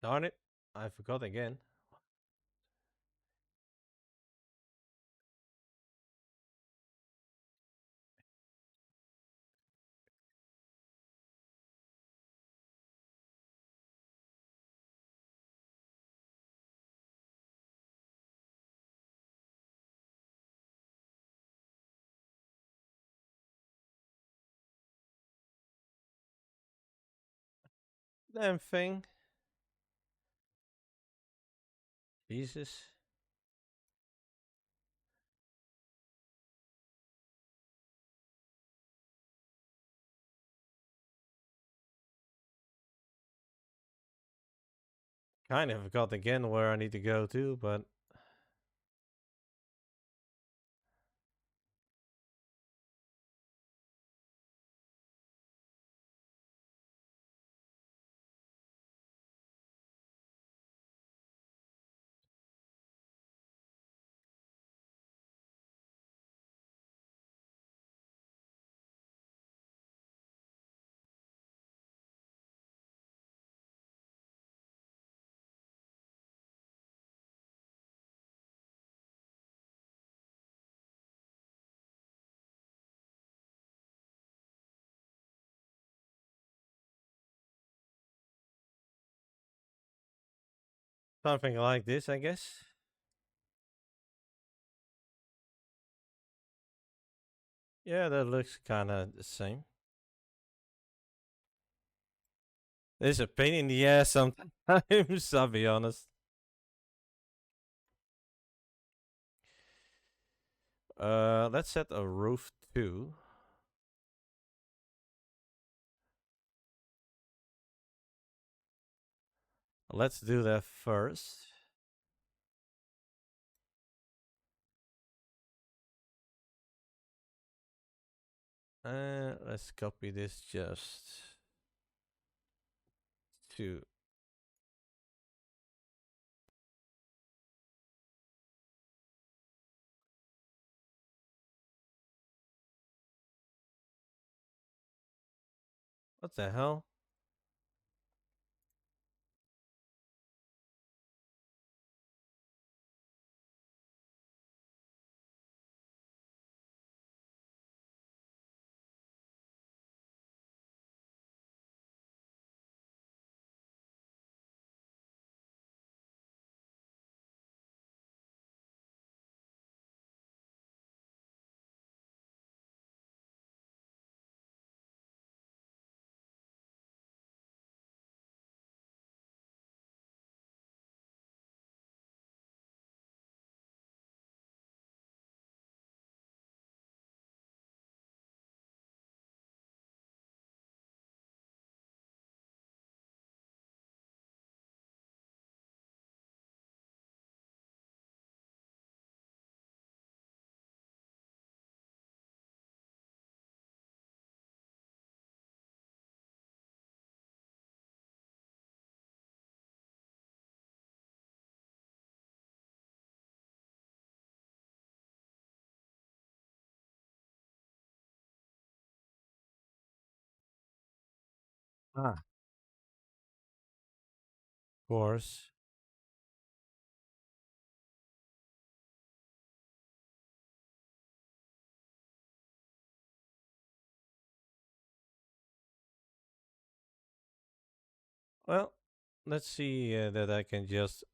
[SPEAKER 1] Darn it, I forgot again. Damn thing. Jesus. Kind of forgot again where I need to go to, but something like this, I guess. Yeah, that looks kind of the same. It's a pain in the ass sometimes, I'll be honest. Let's set a roof 2. Let's do that first. Let's copy this just to What the hell? Ah, of course. Well, let's see that I can just.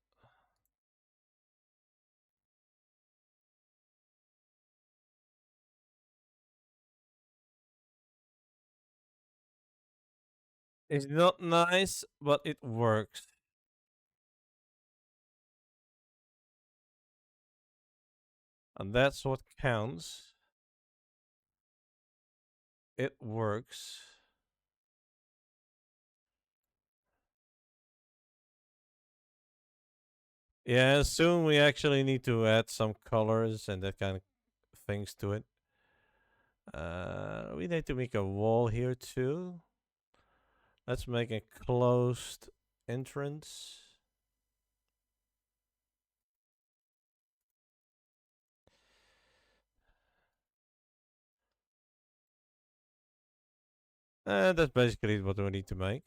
[SPEAKER 1] It's not nice, but it works. And that's what counts. It works. Yeah, soon we actually need to add some colors and that kind of things to it. We need to make a wall here too. Let's make a closed entrance. And that's basically what we need to make.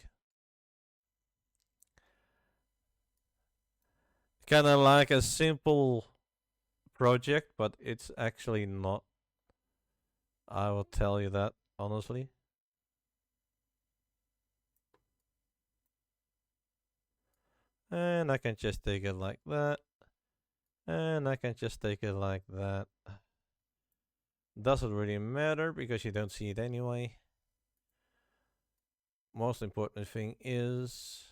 [SPEAKER 1] Kind of like a simple project, but it's actually not. I will tell you that honestly. And I can just take it like that. And I can just take it like that. Doesn't really matter because you don't see it anyway. Most important thing is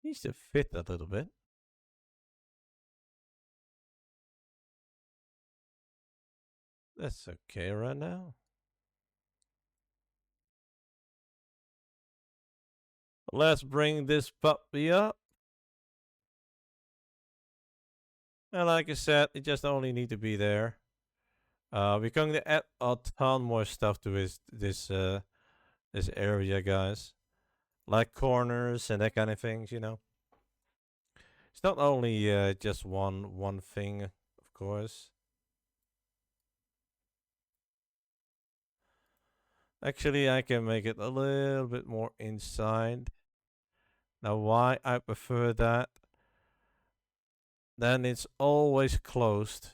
[SPEAKER 1] needs to fit a little bit. That's okay right now. Let's bring this puppy up. And like I said, it just only need to be there. We're going to add a ton more stuff to this area, guys. Like corners and that kind of things, you know. It's not only just one thing, of course. Actually, I can make it a little bit more inside. Now, why I prefer that? Then it's always closed.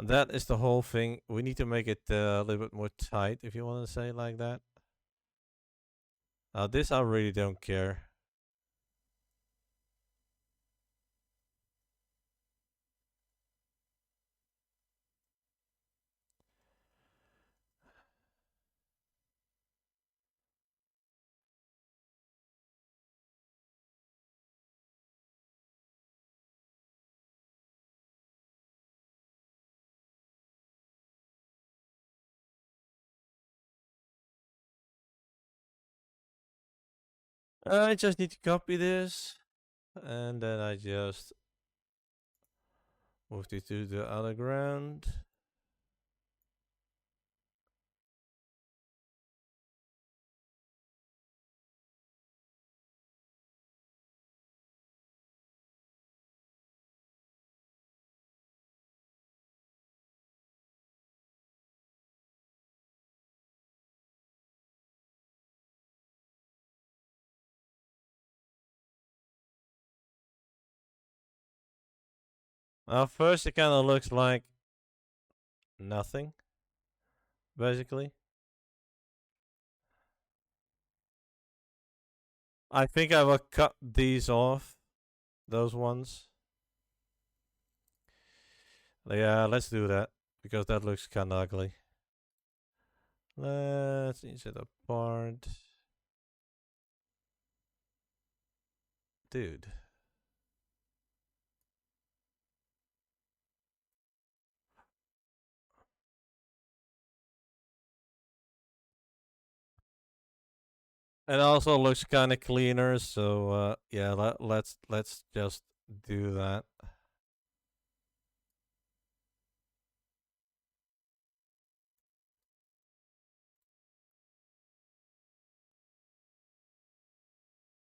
[SPEAKER 1] And that is the whole thing. We need to make it a little bit more tight, if you want to say it like that. Now, this I really don't care. I just need to copy this, and then I just move it to the other ground. First it kind of looks like nothing, basically. I think I will cut these off, those ones. Yeah, let's do that, because that looks kind of ugly. Let's inch it apart. Dude. It also looks kind of cleaner, so yeah, let's just do that.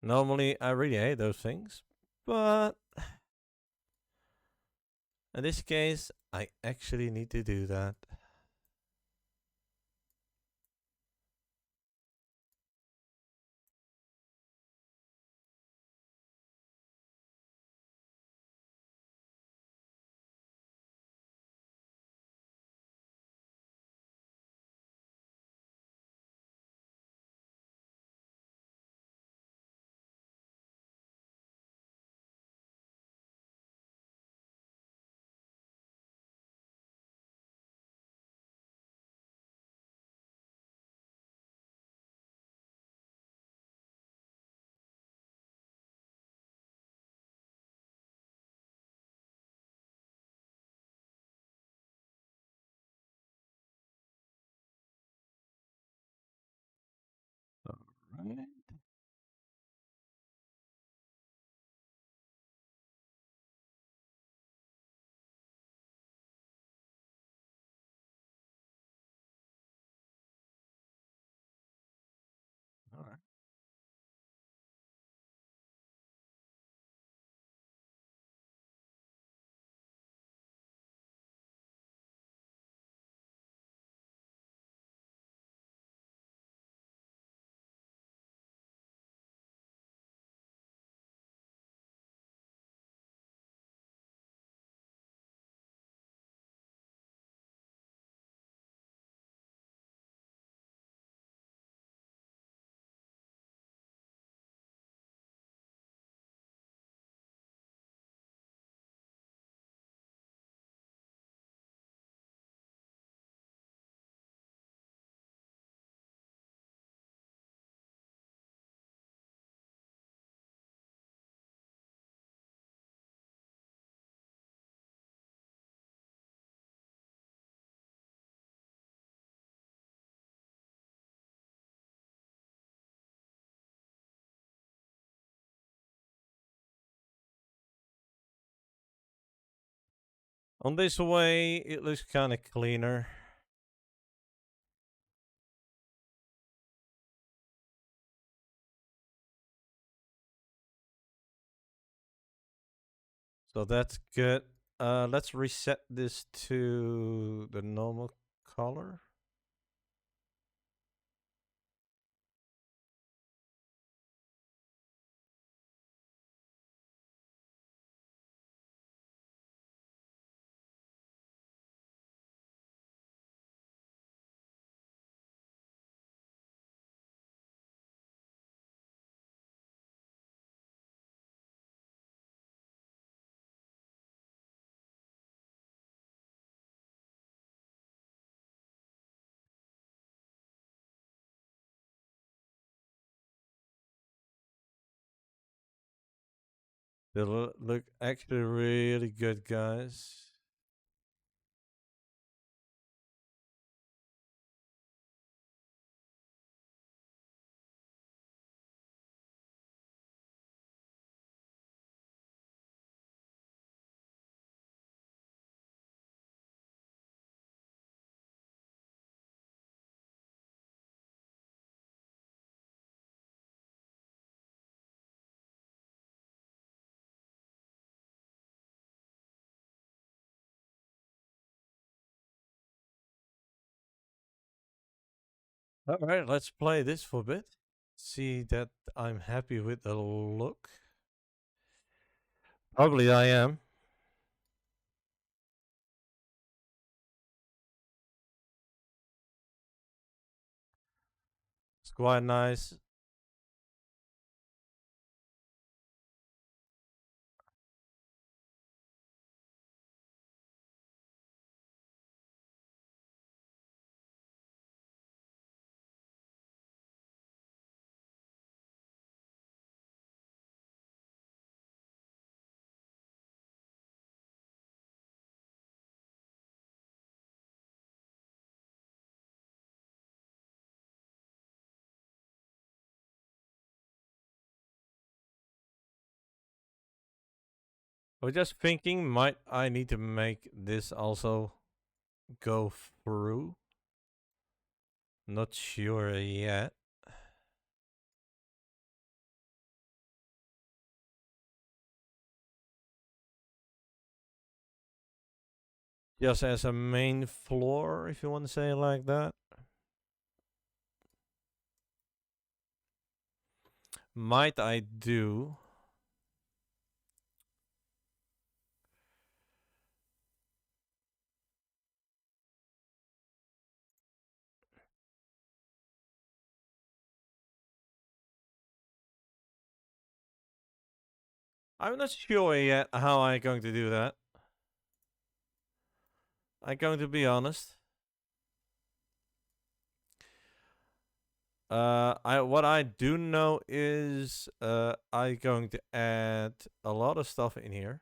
[SPEAKER 1] Normally, I really hate those things, but in this case, I actually need to do that. Alright. Alright. On this way, it looks kind of cleaner. So that's good. Let's reset this to the normal color. They look actually really good, guys. Alright, let's play this for a bit. See that I'm happy with the look. Probably I am. It's quite nice. I was just thinking, might I need to make this also go through? Not sure yet. Just as a main floor, if you want to say it like that. Might I do? I'm not sure yet how I'm going to do that. I'm going to be honest. I what I do know is I'm going to add a lot of stuff in here.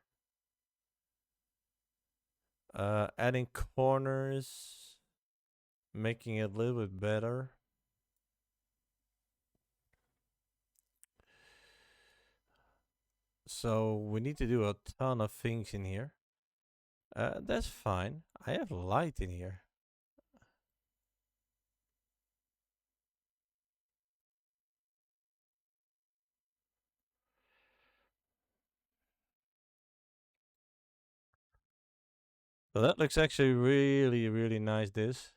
[SPEAKER 1] Adding corners, making it a little bit better. So we need to do a ton of things in here. That's fine. I have light in here. So that looks actually really, really nice, this.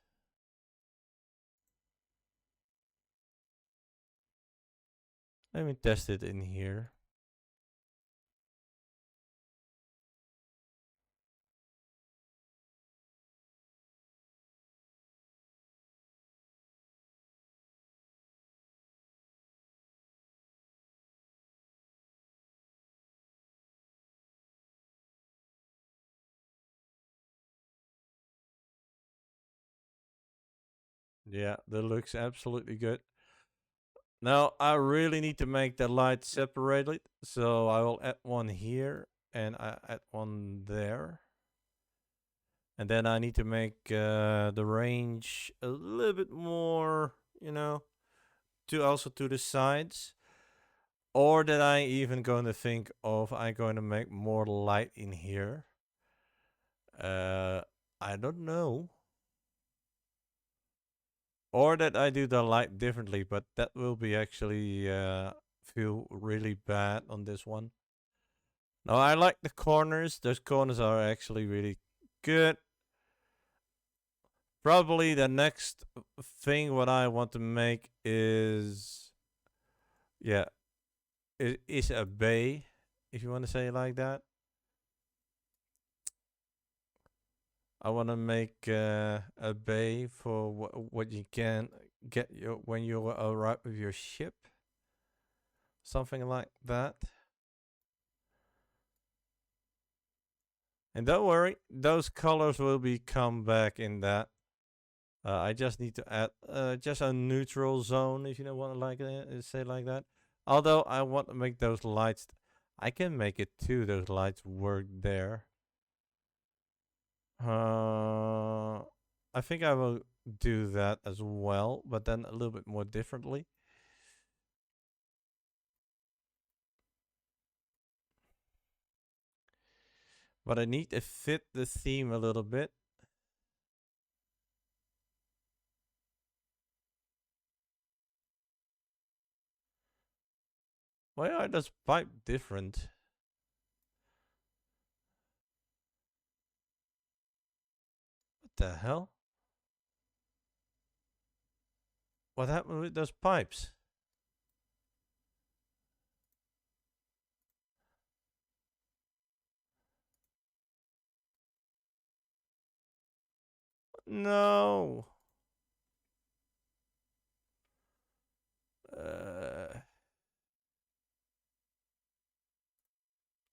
[SPEAKER 1] Let me test it in here. Yeah, that looks absolutely good. Now I really need to make the light separated, so I will add one here and I add one there. And then I need to make the range a little bit more, you know, to also to the sides. Or that I even going to think of I'm going to make more light in here. I don't know. Or that I do the light differently, but that will be actually feel really bad on this one. No, I like the corners. Those corners are actually really good. Probably the next thing what I want to make is, yeah, it is a bay, if you want to say it like that. I want to make a bay for what you can get your when you arrive with your ship. Something like that. And don't worry, those colors will be come back in that. I just need to add just a neutral zone, if you don't want to like say like that. Although I want to make those lights, I can make it too. Those lights work there. I think I will do that as well, but then a little bit more differently. But I need to fit the theme a little bit. Why are those pipe different? What the hell? What happened with those pipes? No.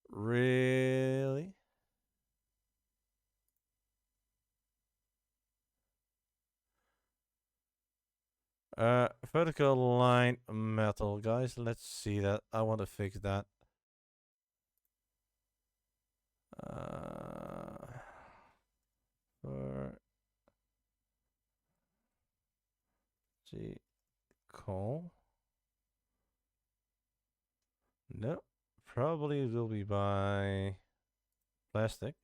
[SPEAKER 1] Really? Vertical line metal, guys. Let's see that. I want to fix that. Vertical. No, probably it will be by plastic.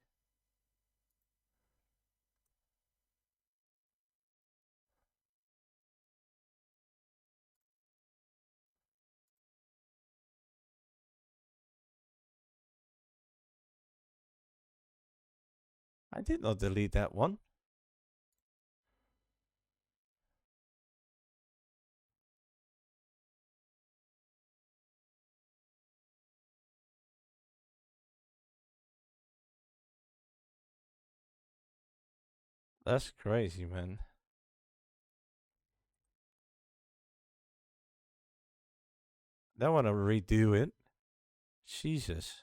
[SPEAKER 1] I did not delete that one. That's crazy, man. I want to redo it. Jesus.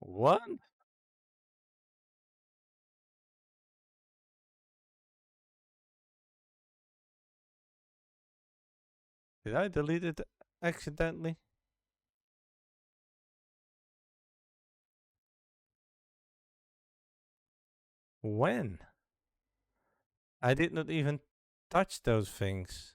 [SPEAKER 1] What? Did I delete it accidentally? When? I did not even touch those things.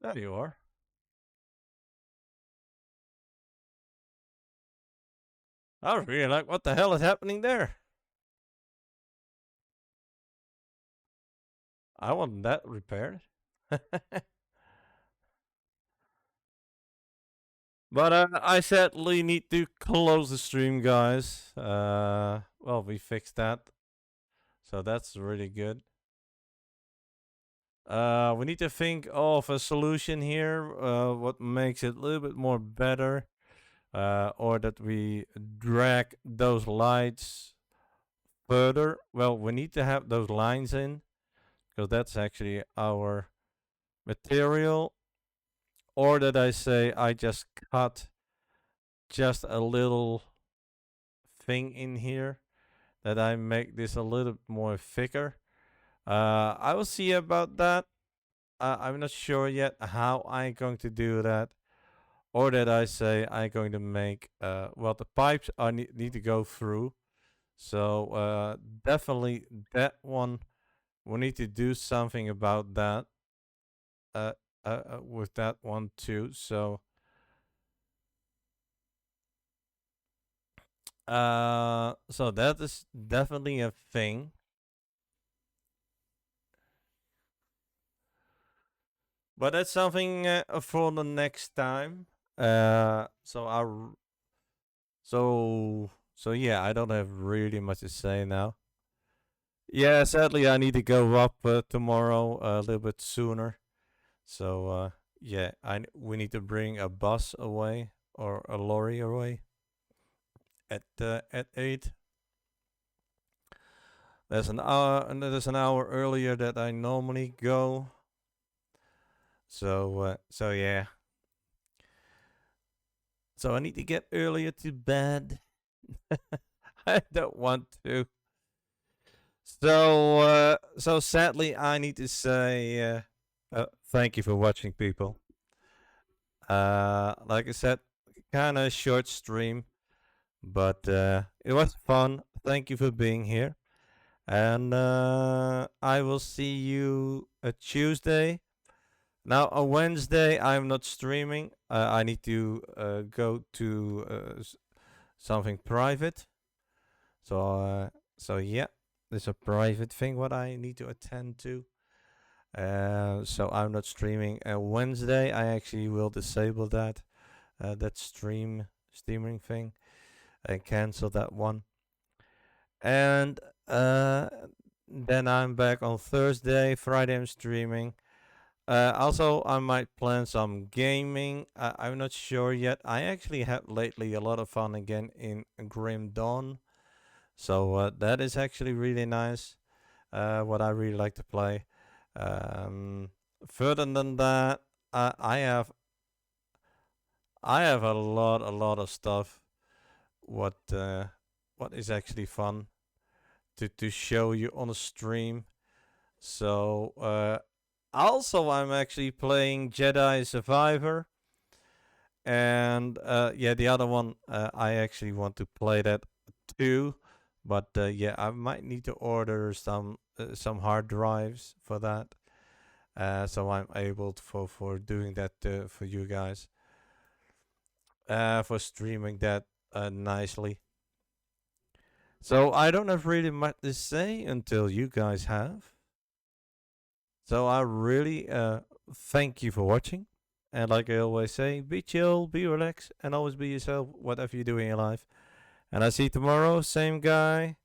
[SPEAKER 1] There you are. I was really like, what the hell is happening there? I want that repaired. But I sadly need to close the stream, guys. Well, we fixed that, so that's really good. We need to think of a solution here. What makes it a little bit more better? or that we drag those lights further. Well, we need to have those lines in because that's actually our material. Or that I say I just cut just a little thing in here that I make this a little more thicker. I will see about that. I'm not sure yet how I'm going to do that. Or that I say I'm going to make, well, the pipes I need to go through. So definitely that one, we need to do something about that. Uh, with that one too. So that is definitely a thing. But that's something for the next time. So so yeah, I don't have really much to say now. Yeah, sadly I need to go up tomorrow a little bit sooner. So yeah, we need to bring a bus away or a lorry away at 8. There's an hour earlier that I normally go. So yeah. So I need to get earlier to bed. I don't want to. So sadly, I need to say thank you for watching, people. Like I said, kind of short stream, but it was fun. Thank you for being here, and I will see you Tuesday. Now on Wednesday, I'm not streaming. I need to go to something private. So so yeah, there's a private thing what I need to attend to. So I'm not streaming. Wednesday I actually will disable that streaming thing and cancel that one. And then I'm back on Thursday. Friday I'm streaming. Also, I might plan some gaming. I'm not sure yet. I actually had lately a lot of fun again in Grim Dawn. So that is actually really nice. What I really like to play. Um, Further than that, I have a lot of stuff. What what is actually fun to show you on a stream. So also I'm actually playing Jedi Survivor, and yeah, the other one I actually want to play that too. But yeah, I might need to order some hard drives for that. So I'm able to, for doing that for you guys, for streaming that nicely. So I don't have really much to say until you guys have. So I really thank you for watching. And like I always say, be chill, be relaxed, and always be yourself, whatever you do in your life. And I see you tomorrow, same guy.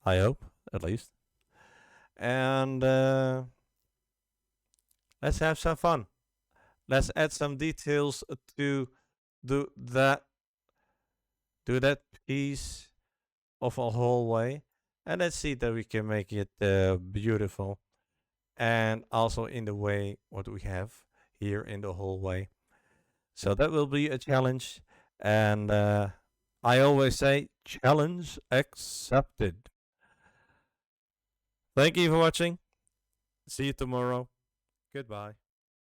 [SPEAKER 1] I hope, at least. And let's have some fun. Let's add some details to do that do that piece of a hallway, and let's see that we can make it beautiful, and also in the way what we have here in the hallway. So that will be a challenge, and I always say challenge accepted. Thank you for watching. See you tomorrow. Goodbye.